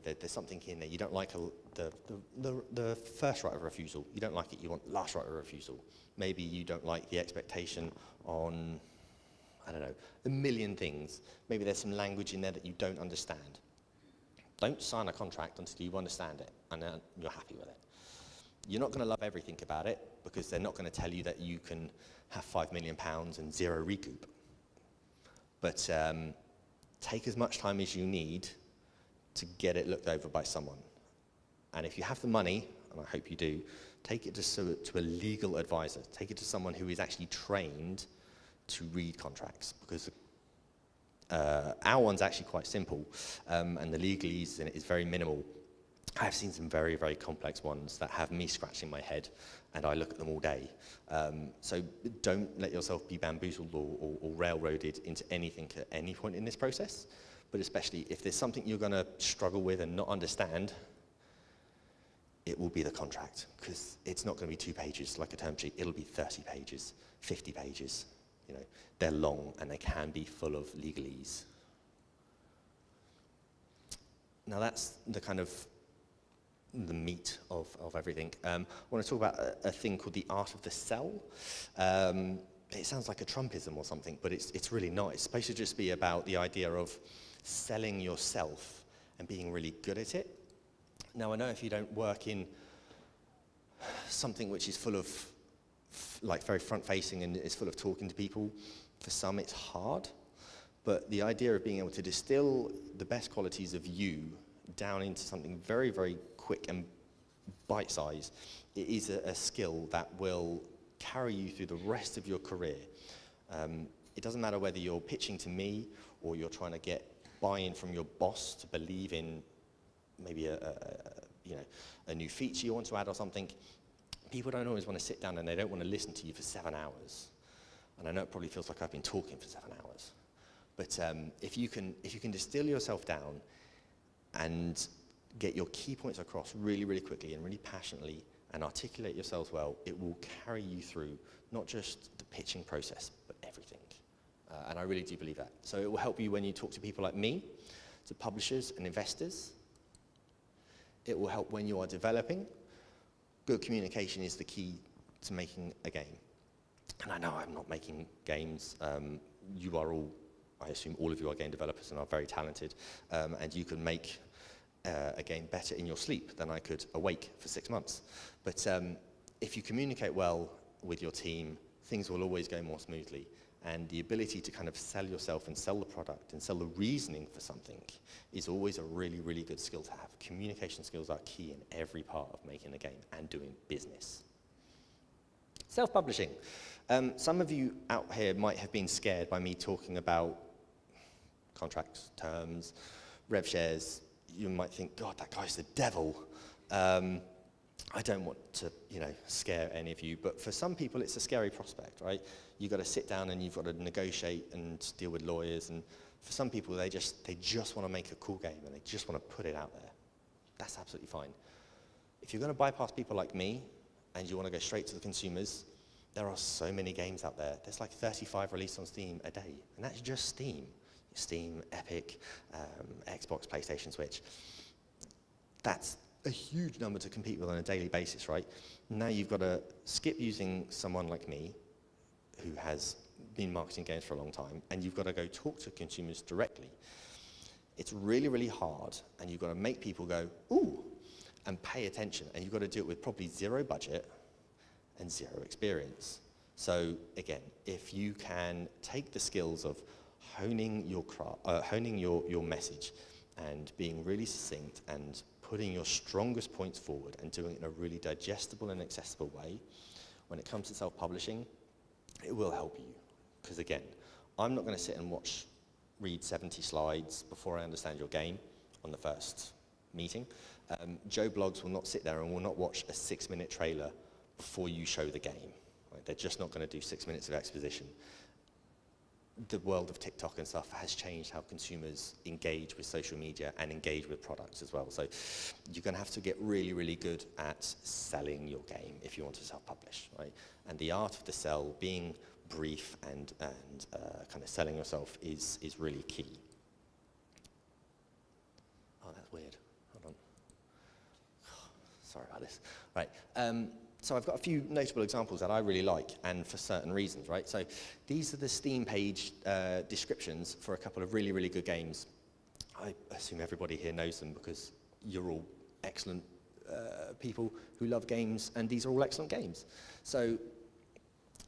there's something in there. You don't like the first right of refusal. You don't like it, you want last right of refusal. Maybe you don't like the expectation on, I don't know, a million things. Maybe there's some language in there that you don't understand. Don't sign a contract until you understand it and you're happy with it. You're not going to love everything about it because they're not going to tell you that you can have £5 million and zero recoup. But take as much time as you need to get it looked over by someone. And if you have the money, and I hope you do, take it to a legal advisor. Take it to someone who is actually trained to read contracts, because our one's actually quite simple, and the legalese in it is very minimal. I've seen some very, very complex ones that have me scratching my head, and I look at them all day. So don't let yourself be bamboozled or railroaded into anything at any point in this process, but especially if there's something you're going to struggle with and not understand, it will be the contract, because it's not going to be 2 pages like a term sheet. It'll be 30 pages, 50 pages. They're long and they can be full of legalese. Now that's the kind of the meat of everything. I want to talk about a thing called the art of the sell. It sounds like a Trumpism or something, but it's really not. It's supposed to just be about the idea of selling yourself and being really good at it. Now I know if you don't work in something which is full of very front-facing and is full of talking to people, for some it's hard, but the idea of being able to distill the best qualities of you down into something very, very quick and bite-sized, it is a skill that will carry you through the rest of your career. It doesn't matter whether you're pitching to me or you're trying to get buy-in from your boss to believe in maybe a new feature you want to add or something. People don't always want to sit down and they don't want to listen to you for 7 hours. And I know it probably feels like I've been talking for 7 hours. But if you can distill yourself down and get your key points across really, really quickly and really passionately and articulate yourselves well, it will carry you through not just the pitching process, but everything. And I really do believe that. So it will help you when you talk to people like me, to publishers and investors. It will help when you are developing. Good communication is the key to making a game. And I know I'm not making games. You are all, I assume all of you are game developers and are very talented. And you can make a game better in your sleep than I could awake for 6 months. But if you communicate well with your team, things will always go more smoothly. And the ability to kind of sell yourself and sell the product and sell the reasoning for something is always a really, really good skill to have. Communication skills are key in every part of making a game and doing business. Self-publishing. Some of you out here might have been scared by me talking about contracts, terms, rev shares. You might think, God, that guy's the devil. I don't want to, scare any of you, but for some people it's a scary prospect, right? You've got to sit down and you've got to negotiate and deal with lawyers, and for some people they just want to make a cool game and they just want to put it out there. That's absolutely fine. If you're going to bypass people like me and you want to go straight to the consumers, there are so many games out there. There's like 35 released on Steam a day, and that's just Steam. Steam, Epic, Xbox, PlayStation, Switch. That's a huge number to compete with on a daily basis, right? Now you've got to skip using someone like me, who has been marketing games for a long time, and you've got to go talk to consumers directly. It's really, really hard, and you've got to make people go, ooh, and pay attention, and you've got to do it with probably zero budget and zero experience. So again, if you can take the skills of honing your message and being really succinct and putting your strongest points forward and doing it in a really digestible and accessible way, when it comes to self-publishing, it will help you. Because again, I'm not going to sit and read 70 slides before I understand your game on the first meeting. Joe Blogs will not sit there and will not watch a 6-minute trailer before you show the game. Right? They're just not going to do 6 minutes of exposition. The world of TikTok and stuff has changed how consumers engage with social media and engage with products as well. So you're going to have to get really, really good at selling your game if you want to self-publish, right? And the art of the sell, being brief and kind of selling yourself is really key. Oh, that's weird. Hold on. Sorry about this. Right. So I've got a few notable examples that I really like, and for certain reasons, right? So these are the Steam page descriptions for a couple of really, really good games. I assume everybody here knows them because you're all excellent people who love games, and these are all excellent games. So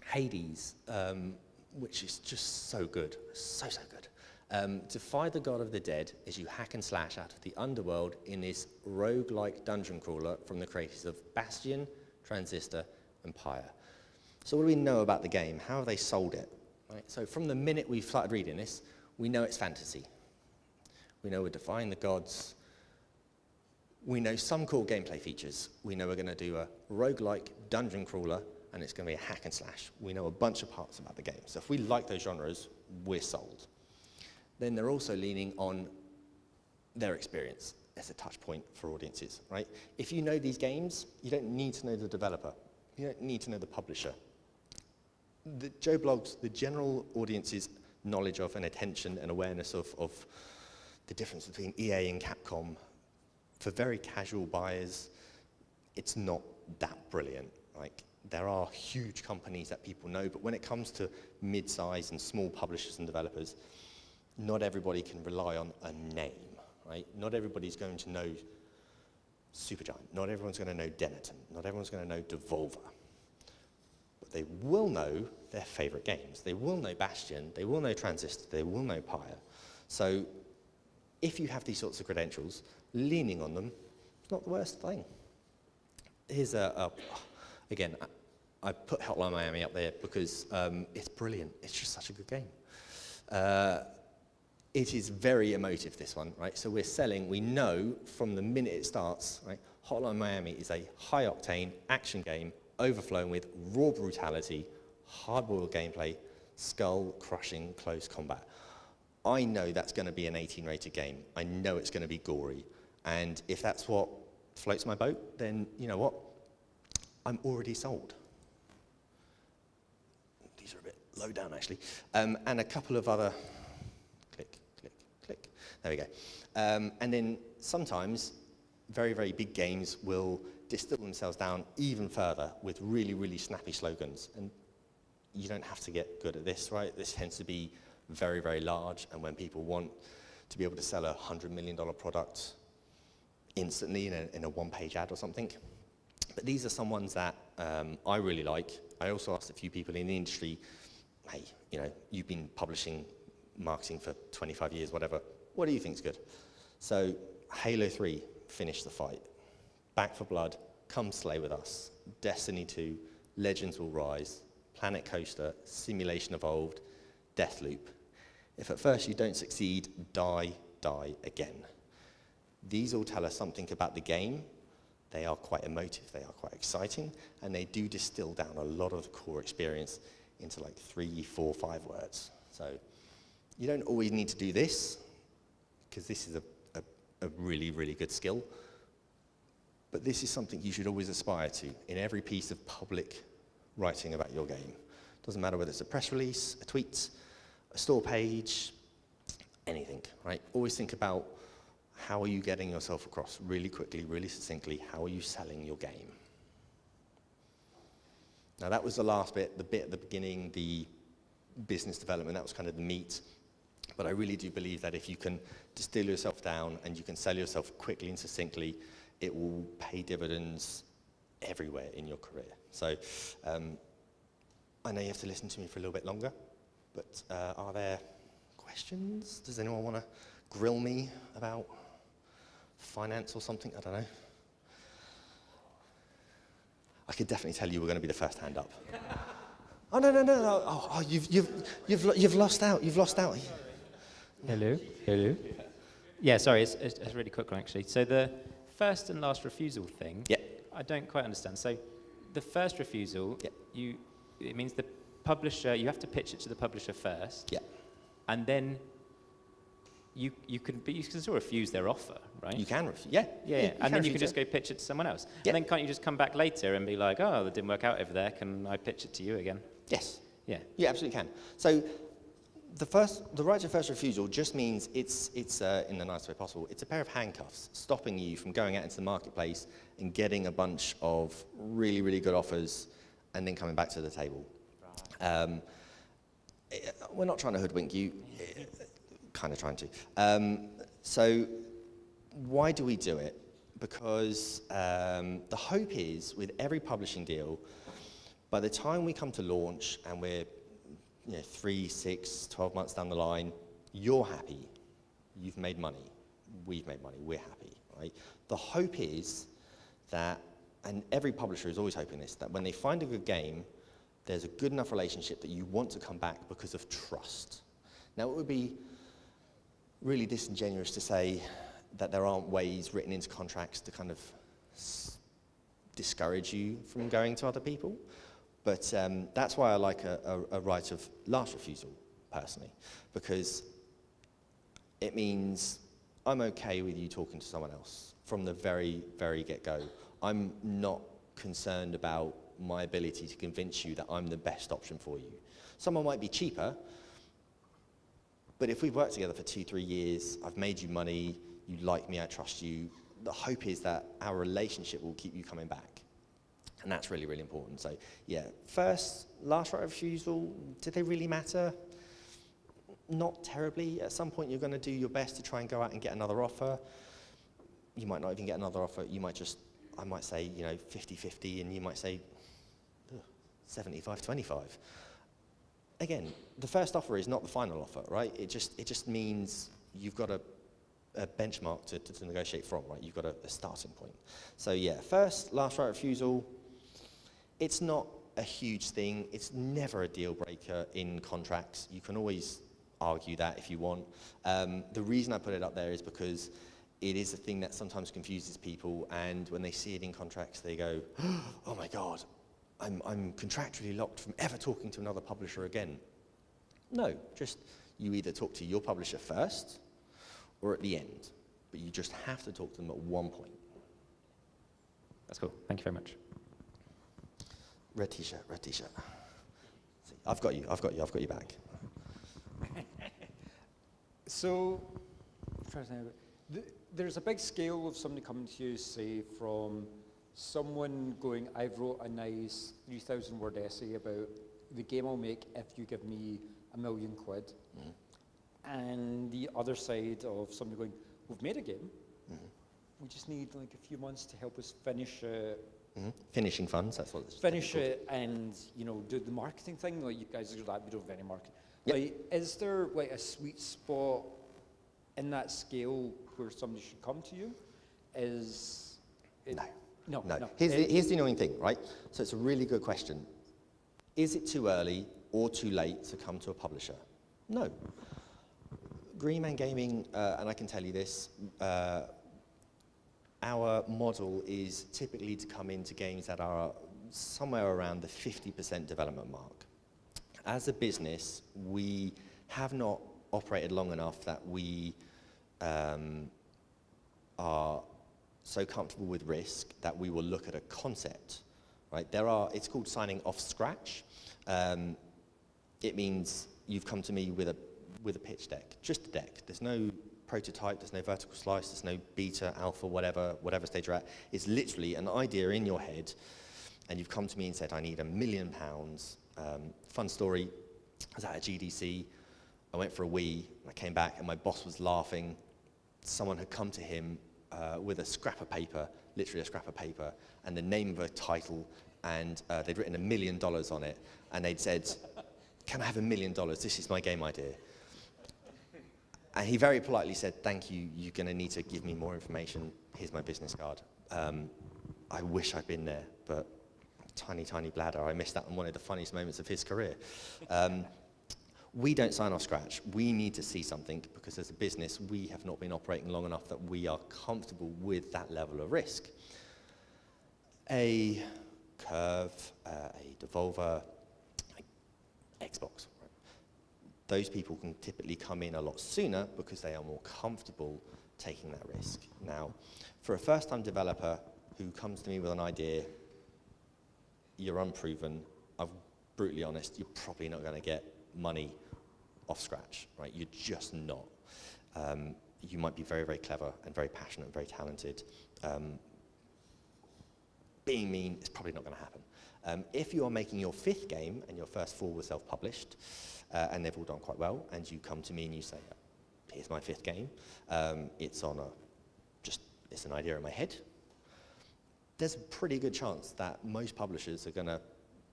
Hades, which is just so good, so good. Defy the god of the dead as you hack and slash out of the underworld in this roguelike dungeon crawler from the creators of Bastion, Transistor, and Pyre. So what do we know about the game? How have they sold it? Right? So from the minute we started reading this, we know it's fantasy. We know we're defying the gods. We know some cool gameplay features. We know we're going to do a roguelike dungeon crawler, and it's going to be a hack and slash. We know a bunch of parts about the game. So if we like those genres, we're sold. Then they're also leaning on their experience as a touch point for audiences, right? If you know these games, you don't need to know the developer. You don't need to know the publisher. The Joe Blogs, the general audience's knowledge of and attention and awareness of the difference between EA and Capcom, for very casual buyers, it's not that brilliant. Like, there are huge companies that people know, but when it comes to mid-size and small publishers and developers, not everybody can rely on a name. Right? Not everybody's going to know Supergiant. Not everyone's going to know Dennerton. Not everyone's going to know Devolver. But they will know their favorite games. They will know Bastion. They will know Transistor. They will know Pyre. So if you have these sorts of credentials, leaning on them is not the worst thing. Here's again, I put Hotline Miami up there because it's brilliant. It's just such a good game. It is very emotive, this one, right? So we're selling, we know from the minute it starts, right? Hotline Miami is a high-octane action game overflowing with raw brutality, hard-boiled gameplay, skull-crushing close combat. I know that's going to be an 18-rated game. I know it's going to be gory. And if that's what floats my boat, then you know what? I'm already sold. These are a bit low down, actually. And a couple of other... Click. There we go. And then sometimes very, very big games will distill themselves down even further with really, really snappy slogans. And you don't have to get good at this, right? This tends to be very, very large, and when people want to be able to sell a $100 million product instantly in a one-page ad or something. But these are some ones that I really like. I also asked a few people in the industry, hey, you know, you've been publishing marketing for 25 years, whatever. What do you think's good? So Halo 3, Finish the Fight. Back 4 Blood, Come Slay With Us. Destiny 2, Legends Will Rise. Planet Coaster, Simulation Evolved, Deathloop. If at first you don't succeed, die again. These all tell us something about the game. They are quite emotive, they are quite exciting, and they do distill down a lot of the core experience into like 3, 4, 5 words. So you don't always need to do this, because this is a really, really good skill. But this is something you should always aspire to in every piece of public writing about your game. Doesn't matter whether it's a press release, a tweet, a store page, anything, right? Always think about how are you getting yourself across really quickly, really succinctly, how are you selling your game? Now that was the last bit, the bit at the beginning, the business development, that was kind of the meat. But I really do believe that if you can distill yourself down and you can sell yourself quickly and succinctly, it will pay dividends everywhere in your career. So I know you have to listen to me for a little bit longer, but are there questions? Does anyone want to grill me about finance or something? I don't know. I could definitely tell you were going to be the first hand up. Oh, no. Oh, you've lost out. You've lost out. Hello. Yeah, sorry, it's a really quick one, actually. So the first and last refusal thing, yeah, I don't quite understand. So the first refusal, yeah, it means the publisher, you have to pitch it to the publisher first. Yeah. And then you can still refuse their offer, right? You can refuse, yeah. Yeah. And then you can just go pitch it to someone else. Yeah. And then can't you just come back later and be like, oh, that didn't work out over there, can I pitch it to you again? Yes. Yeah. You absolutely can. So the right to first refusal just means it's in the nicest way possible, it's a pair of handcuffs stopping you from going out into the marketplace and getting a bunch of really, really good offers and then coming back to the table. Right. We're not trying to hoodwink you, kind of trying to. So why do we do it? Because the hope is with every publishing deal, by the time we come to launch and we're 3, 6, 12 months down the line, you're happy. You've made money. We've made money. We're happy, right? The hope is that, and every publisher is always hoping this, that when they find a good game, there's a good enough relationship that you want to come back because of trust. Now, it would be really disingenuous to say that there aren't ways written into contracts to kind of discourage you from going to other people. But that's why I like a right of last refusal, personally, because it means I'm okay with you talking to someone else from the very, very get-go. I'm not concerned about my ability to convince you that I'm the best option for you. Someone might be cheaper, but if we've worked together for 2, 3 years, I've made you money, you like me, I trust you, the hope is that our relationship will keep you coming back. And that's really, really important. So, yeah, first, last right of refusal, do they really matter? Not terribly. At some point, you're going to do your best to try and go out and get another offer. You might not even get another offer. You might just, I might say, 50-50, and you might say 75-25. Again, the first offer is not the final offer, right? It just means you've got a benchmark to negotiate from, right? You've got a starting point. So, yeah, first, last right of refusal. It's not a huge thing. It's never a deal breaker in contracts. You can always argue that if you want. The reason I put it up there is because it is a thing that sometimes confuses people, and when they see it in contracts, they go, oh my God, I'm contractually locked from ever talking to another publisher again. No, just you either talk to your publisher first or at the end, but you just have to talk to them at one point. That's cool. Thank you very much. Red t-shirt, red t-shirt. See, I've got you back. So, There's a big scale of somebody coming to you, say, from someone going, I've wrote a nice 3,000 word essay about the game I'll make if you give me £1 million. And the other side of somebody going, we've made a game. We just need like a few months to help us finish it. Finishing funds, that's what it's Finish it and, you know, do the marketing thing. Like you guys are that, we don't have any marketing. Yep. Like, is there like a sweet spot in that scale where somebody should come to you? Is it, No. no. Here's the annoying thing, right? So it's a really good question. Is it too early or too late to come to a publisher? No. Green Man Gaming, and I can tell you this, our model is typically to come into games that are somewhere around the 50% development mark. As a business, we have not operated long enough that we are so comfortable with risk that we will look at a concept, right? It's called signing off scratch. It means you've come to me with a pitch deck, just a deck. There's no prototype, there's no vertical slice, there's no beta, alpha, whatever stage you're at. It's literally an idea in your head, and you've come to me and said, I need £1 million. Fun story, I was at a GDC, I went for a wee, and I came back and my boss was laughing. Someone had come to him with a scrap of paper, literally a scrap of paper, and the name of a title, and they'd written $1 million on it, and they'd said, can I have $1 million? This is my game idea. And he very politely said, thank you, you're going to need to give me more information. Here's my business card. I wish I'd been there, but tiny, tiny bladder. I missed out on one of the funniest moments of his career. We don't sign off scratch. We need to see something because as a business, we have not been operating long enough that we are comfortable with that level of risk. A Curve, a Devolver, Xbox. Those people can typically come in a lot sooner because they are more comfortable taking that risk. Now, for a first-time developer who comes to me with an idea, you're unproven, I'm brutally honest, you're probably not going to get money off scratch, right? You're just not. You might be very, very clever and very passionate and very talented. Being mean is probably not going to happen. If you are making your 5th game and your first 4 were self-published, and they've all done quite well, and you come to me and you say, here's my 5th game, it's an idea in my head, there's a pretty good chance that most publishers are going to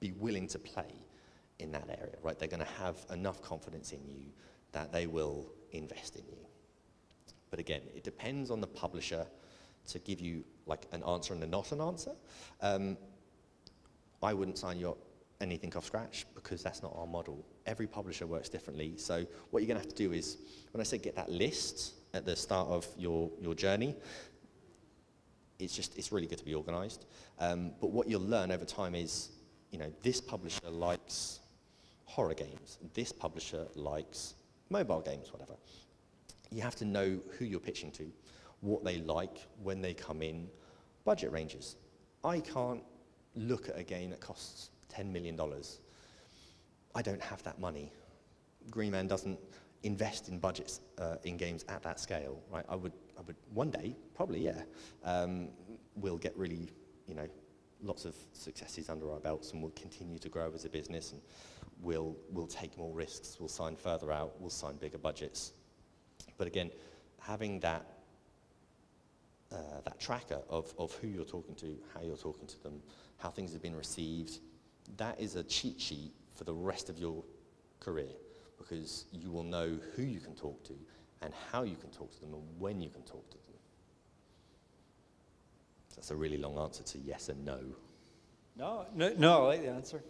be willing to play in that area, right? They're going to have enough confidence in you that they will invest in you. But again, it depends on the publisher to give you like an answer and a not an answer. I wouldn't sign you up anything off scratch because that's not our model. Every publisher works differently. So what you're going to have to do is, when I say get that list at the start of your journey, it's really good to be organized. But what you'll learn over time is, this publisher likes horror games. This publisher likes mobile games, whatever. You have to know who you're pitching to, what they like when they come in, budget ranges. I can't look at a game that costs $10 million. I don't have that money. Green Man doesn't invest in budgets in games at that scale, right? I would one day, probably, yeah. We'll get really, lots of successes under our belts, and we'll continue to grow as a business, and we'll take more risks, we'll sign further out, we'll sign bigger budgets. But again, having that tracker of who you're talking to, how you're talking to them, how things have been received, that is a cheat sheet for the rest of your career, because you will know who you can talk to and how you can talk to them and when you can talk to them. That's a really long answer to yes and no. No, I like the answer.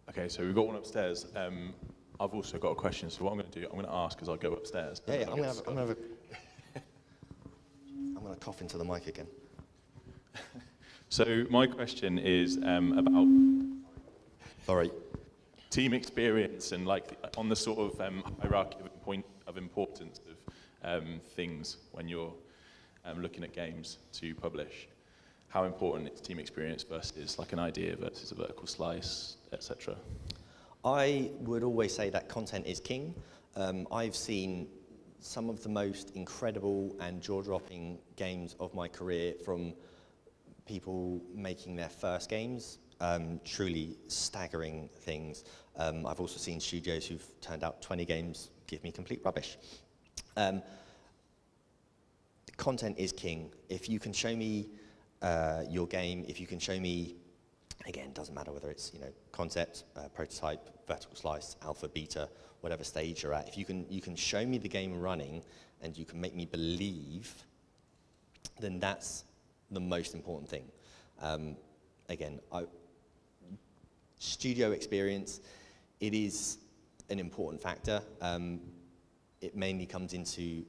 Okay, so we've got one upstairs. I've also got a question, so what I'm going to do, I'm going to ask as I go upstairs. Yeah, I'm going to cough into the mic again. So my question is about team experience and on the sort of hierarchy of importance of things when you're looking at games to publish. How important is team experience versus like an idea versus a vertical slice, etc.? I would always say that content is king. I've seen some of the most incredible and jaw-dropping games of my career from people making their first games, truly staggering things. I've also seen studios who've turned out 20 games give me complete rubbish. Content is king. If you can show me your game, if you can show me, again, doesn't matter whether it's concept, prototype, vertical slice, alpha, beta, whatever stage you're at, if you can show me the game running and you can make me believe, then that's the most important thing. Again, studio experience, it is an important factor. It mainly comes into,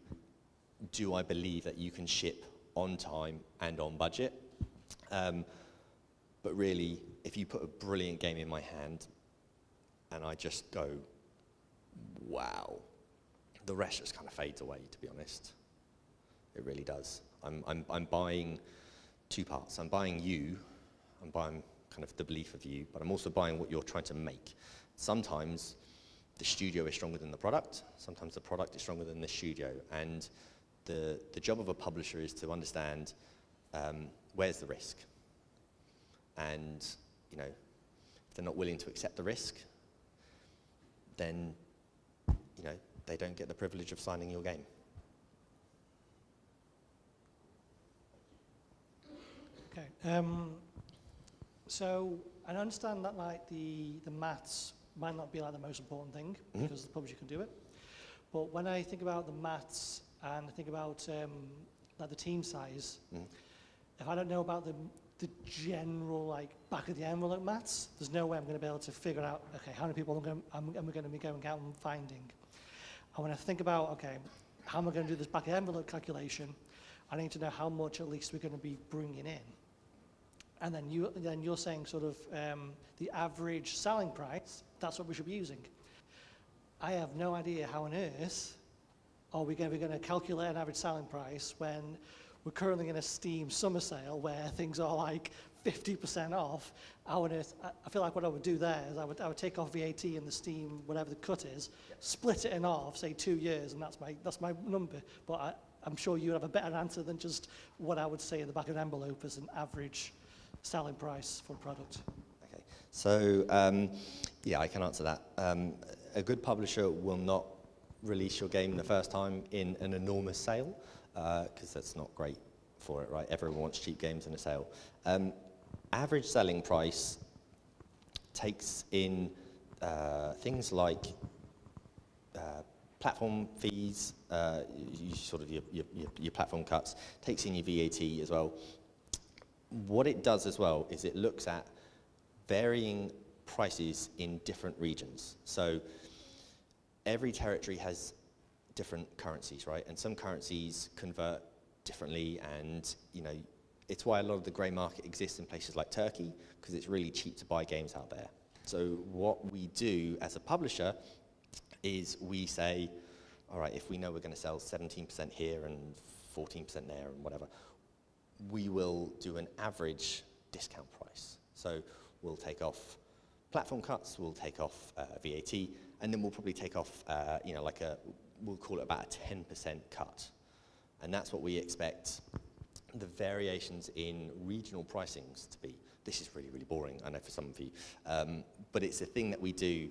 do I believe that you can ship on time and on budget? But really, if you put a brilliant game in my hand and I just go, wow, the rest just kind of fades away, to be honest. It really does. I'm buying two parts. I'm buying you, I'm buying kind of the belief of you, but I'm also buying what you're trying to make. Sometimes the studio is stronger than the product. Sometimes the product is stronger than the studio. And the job of a publisher is to understand where's the risk. And if they're not willing to accept the risk, then they don't get the privilege of signing your game. Okay. So I understand that the maths might not be the most important thing because the publisher can do it. But when I think about the maths and I think about the team size, if I don't know about the general back of the envelope maths, there's no way I'm going to be able to figure out, okay, how many people am I going to be going out and finding. And when I think about, okay, how am I going to do this back of the envelope calculation, I need to know how much at least we're going to be bringing in. And then you're saying sort of the average selling price, that's what we should be using. I have no idea how on earth are we going to calculate an average selling price when we're currently in a Steam summer sale where things are 50% off. I feel like what I would do there is I would take off VAT and the Steam, whatever the cut is, split it in half, say 2 years, and that's my number. But I'm sure you have a better answer than just what I would say in the back of an envelope as an average selling price for a product. Okay, so I can answer that. A good publisher will not release your game the first time in an enormous sale, because that's not great for it, right? Everyone wants cheap games in a sale. Average selling price takes in things like platform fees, your platform cuts, takes in your VAT as well. What it does as well is it looks at varying prices in different regions. So every territory has different currencies, right? And some currencies convert differently, and it's why a lot of the grey market exists in places like Turkey, because it's really cheap to buy games out there. So what we do as a publisher is we say, all right, if we know we're going to sell 17% here and 14% there and whatever, we will do an average discount price. So we'll take off platform cuts, we'll take off VAT, and then we'll probably take off, we'll call it about a 10% cut. And that's what we expect the variations in regional pricings to be. This is really, really boring, I know for some of you, but it's a thing that we do.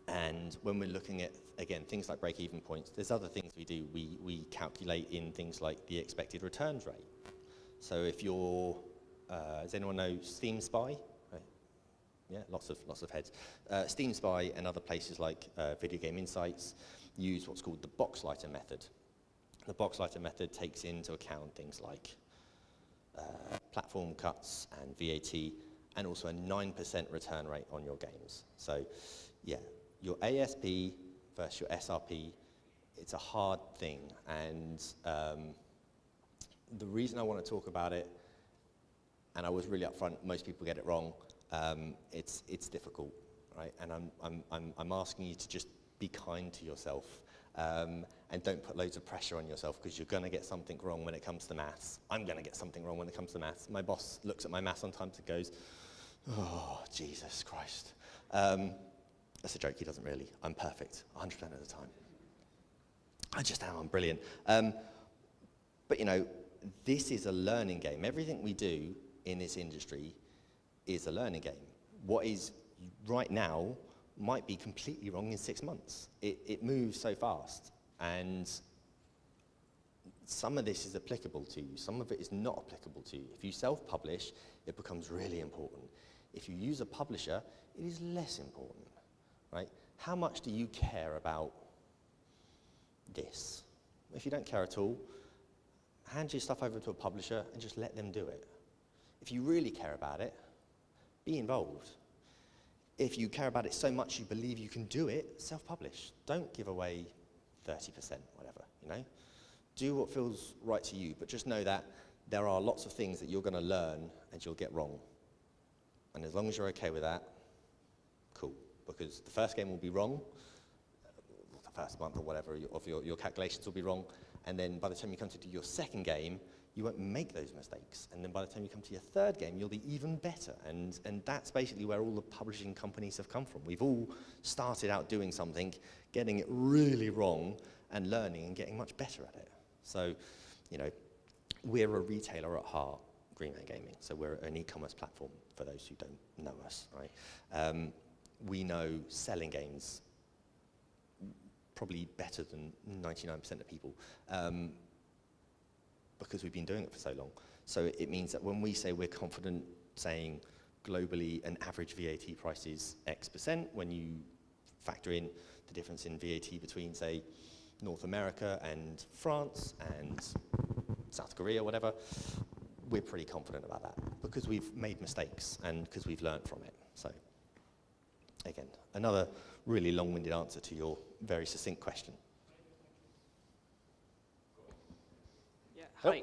And when we're looking at, again, things like break-even points, there's other things we do. We calculate in things like the expected returns rate. So if you're, does anyone know Steam Spy? Right. Yeah, lots of heads. Steam Spy and other places like Video Game Insights use what's called the Boxlighter method. The Boxlighter method takes into account things like platform cuts and VAT, and also a 9% return rate on your games. So, yeah, your ASP versus your SRP, it's a hard thing, and the reason I want to talk about it, and I was really upfront, most people get it wrong, it's difficult, right? And I'm asking you to just be kind to yourself. And don't put loads of pressure on yourself, because you're going to get something wrong when it comes to maths. I'm going to get something wrong when it comes to maths. My boss looks at my maths sometimes and goes, oh, Jesus Christ. That's a joke, he doesn't really. I'm perfect, 100% of the time. I just am, I'm brilliant. But you know, this is a learning game. Everything we do in this industry is a learning game. What is right now might be completely wrong in 6 months. It moves so fast, and some of this is applicable to you, some of it is not applicable to you. If you self-publish, it becomes really important. If you use a publisher, it is less important, right? How much do you care about this? If you don't care at all, hand your stuff over to a publisher and just let them do it. If you really care about it, be involved. If you care about it so much you believe you can do it, self-publish. Don't give away 30%, whatever, you know? Do what feels right to you, but just know that there are lots of things that you're going to learn and you'll get wrong. And as long as you're okay with that, cool. Because the first game will be wrong, the first month or whatever of your calculations will be wrong, and then by the time you come to do your second game, you won't make those mistakes. And then by the time you come to your third game, you'll be even better. And that's basically where all the publishing companies have come from. We've all started out doing something, getting it really wrong, and learning and getting much better at it. So, you know, we're a retailer at heart, Greenman Gaming. So we're an e-commerce platform for those who don't know us, right? We know selling games probably better than 99% of people because we've been doing it for so long. So it means that when we say we're confident saying globally an average VAT price is X%, when you factor in the difference in VAT between, say, North America and France and South Korea, whatever, we're pretty confident about that because we've made mistakes and because we've learned from it. So, again, another really long-winded answer to your very succinct question. Yeah, hi.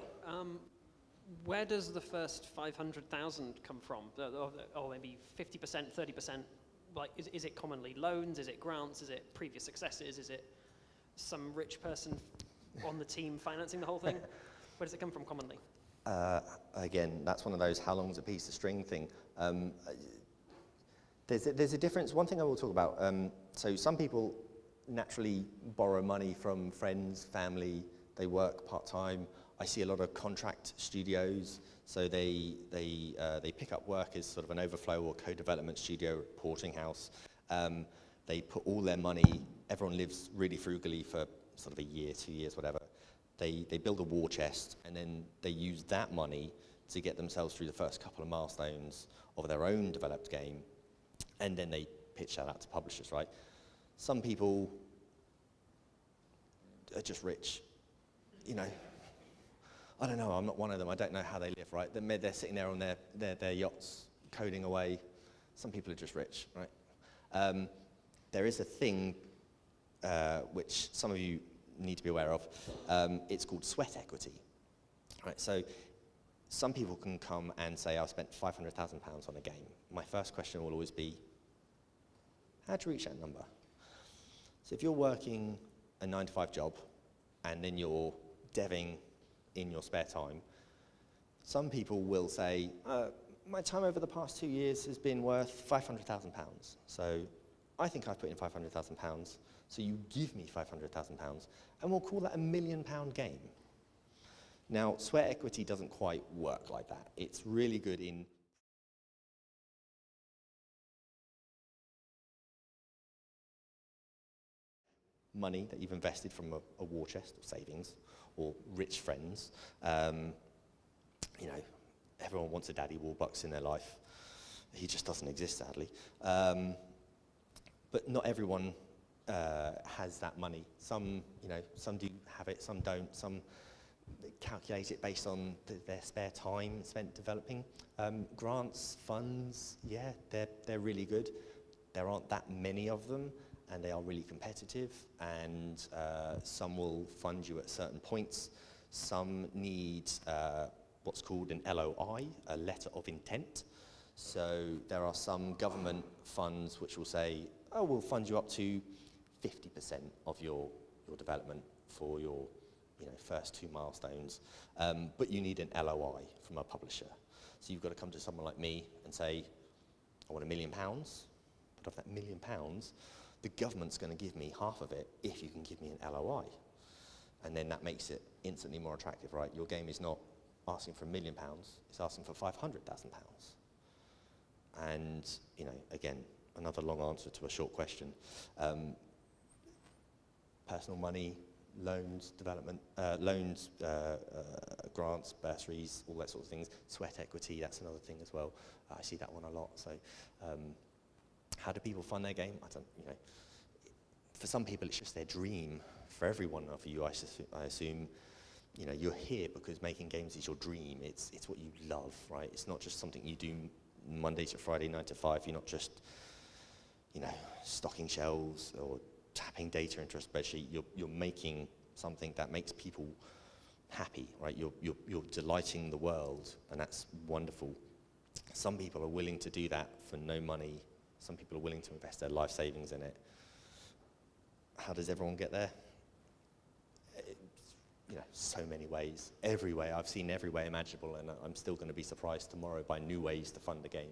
Where does the first 500,000 come from? Or maybe 50%, 30%? Like, is it commonly loans? Is it grants? Is it previous successes? Is it some rich person on the team financing the whole thing? Where does it come from commonly? Again, that's one of those how long's a piece of string thing. There's a difference. One thing I will talk about, so some people naturally borrow money from friends, family, they work part-time. I see a lot of contract studios, so they pick up work as sort of an overflow or co-development studio, reporting house. They put all their money, everyone lives really frugally for sort of a year, 2 years, whatever. They build a war chest, and then they use that money to get themselves through the first couple of milestones of their own developed game, and then they pitch that out to publishers, right? Some people are just rich, you know. I don't know, I'm not one of them, I don't know how they live, right? They're sitting there on their yachts, coding away. Some people are just rich, right? There is a thing which some of you need to be aware of. It's called sweat equity. Right, so some people can come and say, I've spent £500,000 on a game. My first question will always be, how'd you reach that number? So if you're working a 9-to-5 job and then you're deving in your spare time, some people will say, my time over the past 2 years has been worth £500,000. So I think I've put in £500,000, so you give me £500,000, and we'll call that £1 million game. Now, sweat equity doesn't quite work like that. It's really good in money that you've invested from a war chest of savings or rich friends. You know, everyone wants a daddy Warbucks in their life. He just doesn't exist, sadly. But not everyone has that money. Some, you know, some do have it, some don't. Some calculate it based on their spare time spent developing. Grants, funds, yeah, they're really good. There aren't that many of them, and they are really competitive, and some will fund you at certain points. Some need what's called an LOI, a letter of intent. So there are some government funds which will say, oh, we'll fund you up to 50% of your development for your first 2 milestones, but you need an LOI from a publisher. So you've got to come to someone like me and say, I want £1 million but of that £1 million, the government's going to give me half of it if you can give me an LOI. And then that makes it instantly more attractive, right? Your game is not asking for £1 million, it's asking for £500,000. And, you know, again, another long answer to a short question. Personal money, loans, development, grants, bursaries, all that sort of things. Sweat equity, that's another thing as well. I see that one a lot. So, how do people fund their game? I don't, you know. For some people, it's just their dream. For every one of you, I assume, you know, you're here because making games is your dream. It's what you love, right? It's not just something you do Monday to Friday, 9 to 5. You're not just, you know, stocking shelves or tapping data into a spreadsheet. You're making something that makes people happy, right? You're delighting the world, and that's wonderful. Some people are willing to do that for no money. Some people are willing to invest their life savings in it. How does everyone get there? You know, so many ways. Every way. I've seen every way imaginable, and I'm still going to be surprised tomorrow by new ways to fund the game.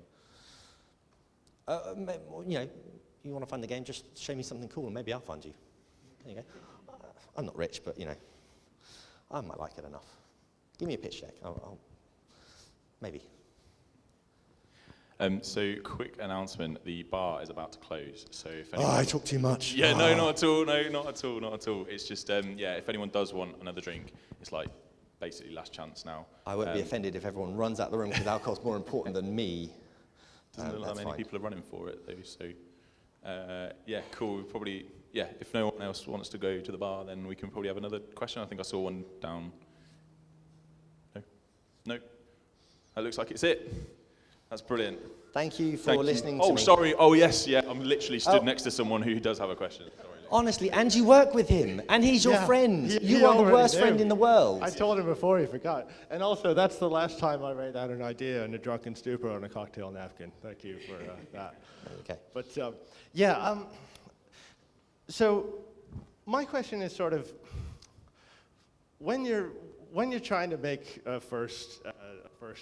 You know, you want to fund the game, just show me something cool, and maybe I'll fund you. There you go. I'm not rich, but, you know, I might like it enough. Give me a pitch deck. I'll maybe. So, quick announcement, the bar is about to close, so if anyone... Oh, I talk too much. Yeah, no, not at all, no, not at all, not at all. It's just, yeah, if anyone does want another drink, it's like basically last chance now. I won't be offended if everyone runs out the room because alcohol's more important than me. Doesn't look like many people are running for it, though, so... yeah, cool, probably, yeah, if no one else wants to go to the bar, then we can probably have another question. I think I saw one down... No? No? That looks like it's it. That's brilliant. Thank you for listening to me. Oh, sorry. Oh, yes, yeah. I'm literally stood next to someone who does have a question. Sorry. Honestly, and you work with him, and he's your friend. You are the worst friend in the world. I told him before, he forgot. And also, that's the last time I wrote out an idea in a drunken stupor on a cocktail napkin. Thank you for that. Okay. But, yeah, so my question is sort of, when you're trying to make a first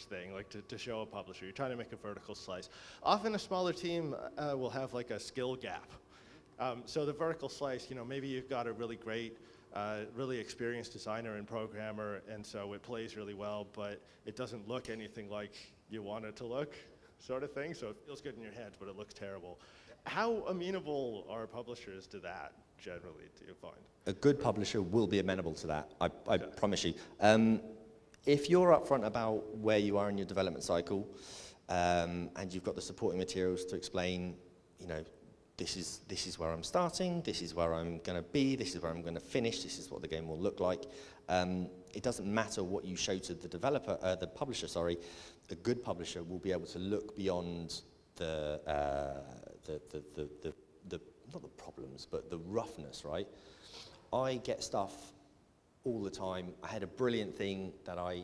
thing, like to show a publisher, you're trying to make a vertical slice. Often a smaller team will have like a skill gap. So the vertical slice, you know, maybe you've got a really great, really experienced designer and programmer, and so it plays really well, but it doesn't look anything like you want it to look, sort of thing. So it feels good in your head, but it looks terrible. How amenable are publishers to that, generally, do you find? A good publisher will be amenable to that, I promise you. If you're upfront about where you are in your development cycle, and you've got the supporting materials to explain, you know, this is where I'm starting, this is where I'm going to be, this is where I'm going to finish, this is what the game will look like. It doesn't matter what you show to the publisher, sorry. A good publisher will be able to look beyond the not the problems, but the roughness, right? I get stuff all the time. I had a brilliant thing that I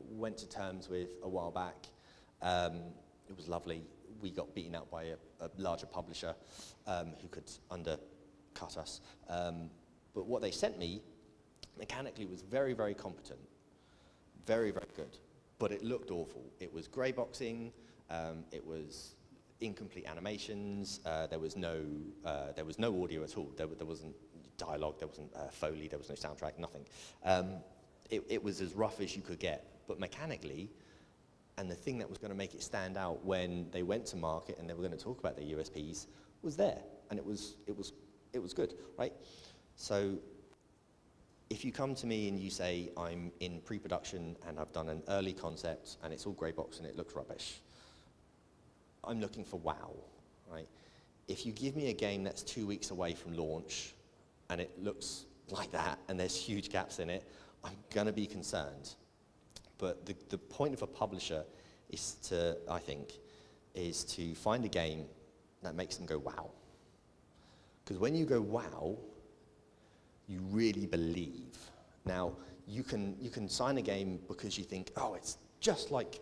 went to terms with a while back. It was lovely. We got beaten out by a larger publisher who could undercut us. But what they sent me mechanically was very, very competent. Very, very good. But it looked awful. It was grey boxing. It was incomplete animations. There was no audio at all. There wasn't dialogue. There wasn't Foley. There was no soundtrack. Nothing. It was as rough as you could get. But mechanically, and the thing that was going to make it stand out when they went to market and they were going to talk about their USPs was there, and it was good, right? So if you come to me and you say I'm in pre-production and I've done an early concept and it's all grey box and it looks rubbish, I'm looking for wow, right? If you give me a game that's 2 weeks away from launch and it looks like that and there's huge gaps in it, I'm going to be concerned. But the point of a publisher is to, I think, is to find a game that makes them go wow. Because when you go wow, you really believe. Now, you can sign a game because you think, oh, it's just like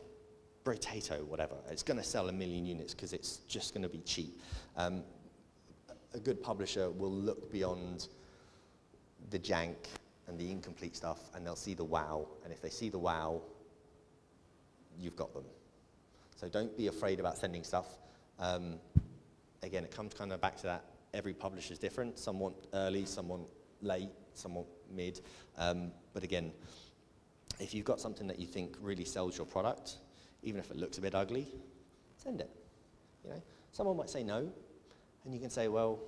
Potato, whatever. It's going to sell 1 million units because it's just going to be cheap. A good publisher will look beyond the jank and the incomplete stuff, and they'll see the wow. And if they see the wow, you've got them. So don't be afraid about sending stuff. again, it comes kind of back to that. Every publisher's different. Some want early, some want late, some want mid. But again, if you've got something that you think really sells your product, even if it looks a bit ugly, send it. You know, someone might say no, and you can say, well,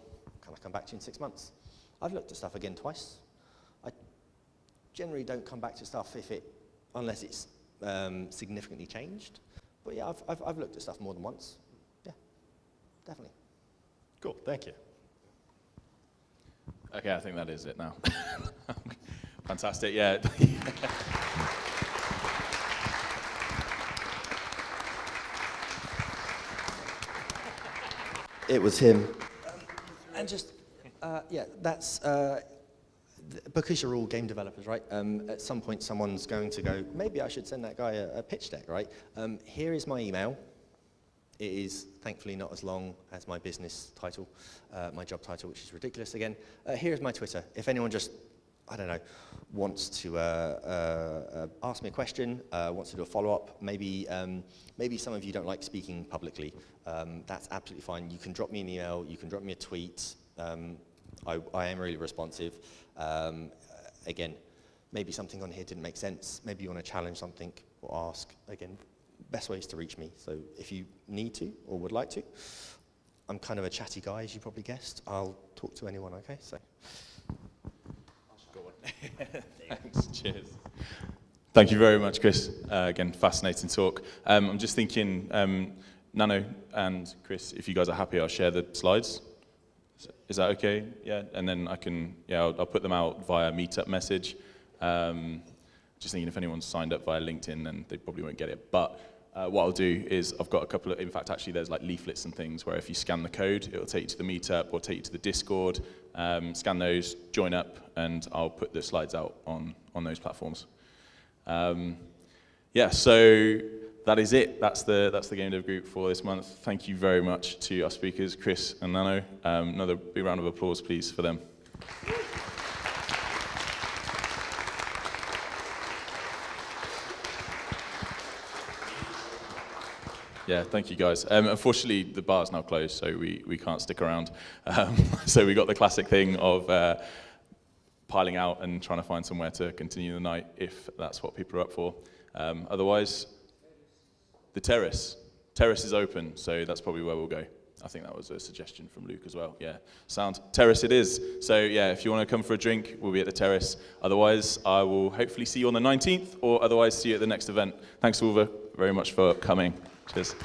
can I come back to you in 6 months? I've looked at stuff again twice. I generally don't come back to stuff unless it's significantly changed. But yeah, I've looked at stuff more than once. Yeah, definitely. Cool, thank you. Okay, I think that is it now. Fantastic, yeah. It was him. And just, yeah, that's, because you're all game developers, right? At some point, someone's going to go, maybe I should send that guy a pitch deck, right? Here is my email. It is thankfully not as long as my business title, my job title, which is ridiculous again. Here's my Twitter. If anyone just, I don't know, wants to ask me a question, wants to do a follow-up, maybe some of you don't like speaking publicly. That's absolutely fine. You can drop me an email, you can drop me a tweet. I am really responsive. Again, maybe something on here didn't make sense. Maybe you want to challenge something or ask. Again, best ways to reach me. So if you need to or would like to, I'm kind of a chatty guy, as you probably guessed. I'll talk to anyone, okay? So. Thanks, cheers. Thank you very much, Chris. Again, fascinating talk. I'm just thinking, Nano and Chris, if you guys are happy, I'll share the slides. Is that okay? Yeah, and then I can, yeah, I'll put them out via Meetup message. Just thinking if anyone's signed up via LinkedIn, then they probably won't get it. But what I'll do is I've got a couple of, in fact, actually there's like leaflets and things where if you scan the code, it'll take you to the Meetup or take you to the Discord. Scan those, join up, and I'll put the slides out on those platforms. Yeah, so that is it. That's the Game Dev Group for this month. Thank you very much to our speakers, Chris and Nano. Another big round of applause, please, for them. Yeah, thank you guys. Unfortunately, the bar's now closed, so we can't stick around. So we got the classic thing of piling out and trying to find somewhere to continue the night, if that's what people are up for. Otherwise, the terrace. Terrace is open, so that's probably where we'll go. I think that was a suggestion from Luke as well. Yeah, sound. Terrace it is. So yeah, if you want to come for a drink, we'll be at the terrace. Otherwise, I will hopefully see you on the 19th, or otherwise see you at the next event. Thanks all very much for coming. Cheers.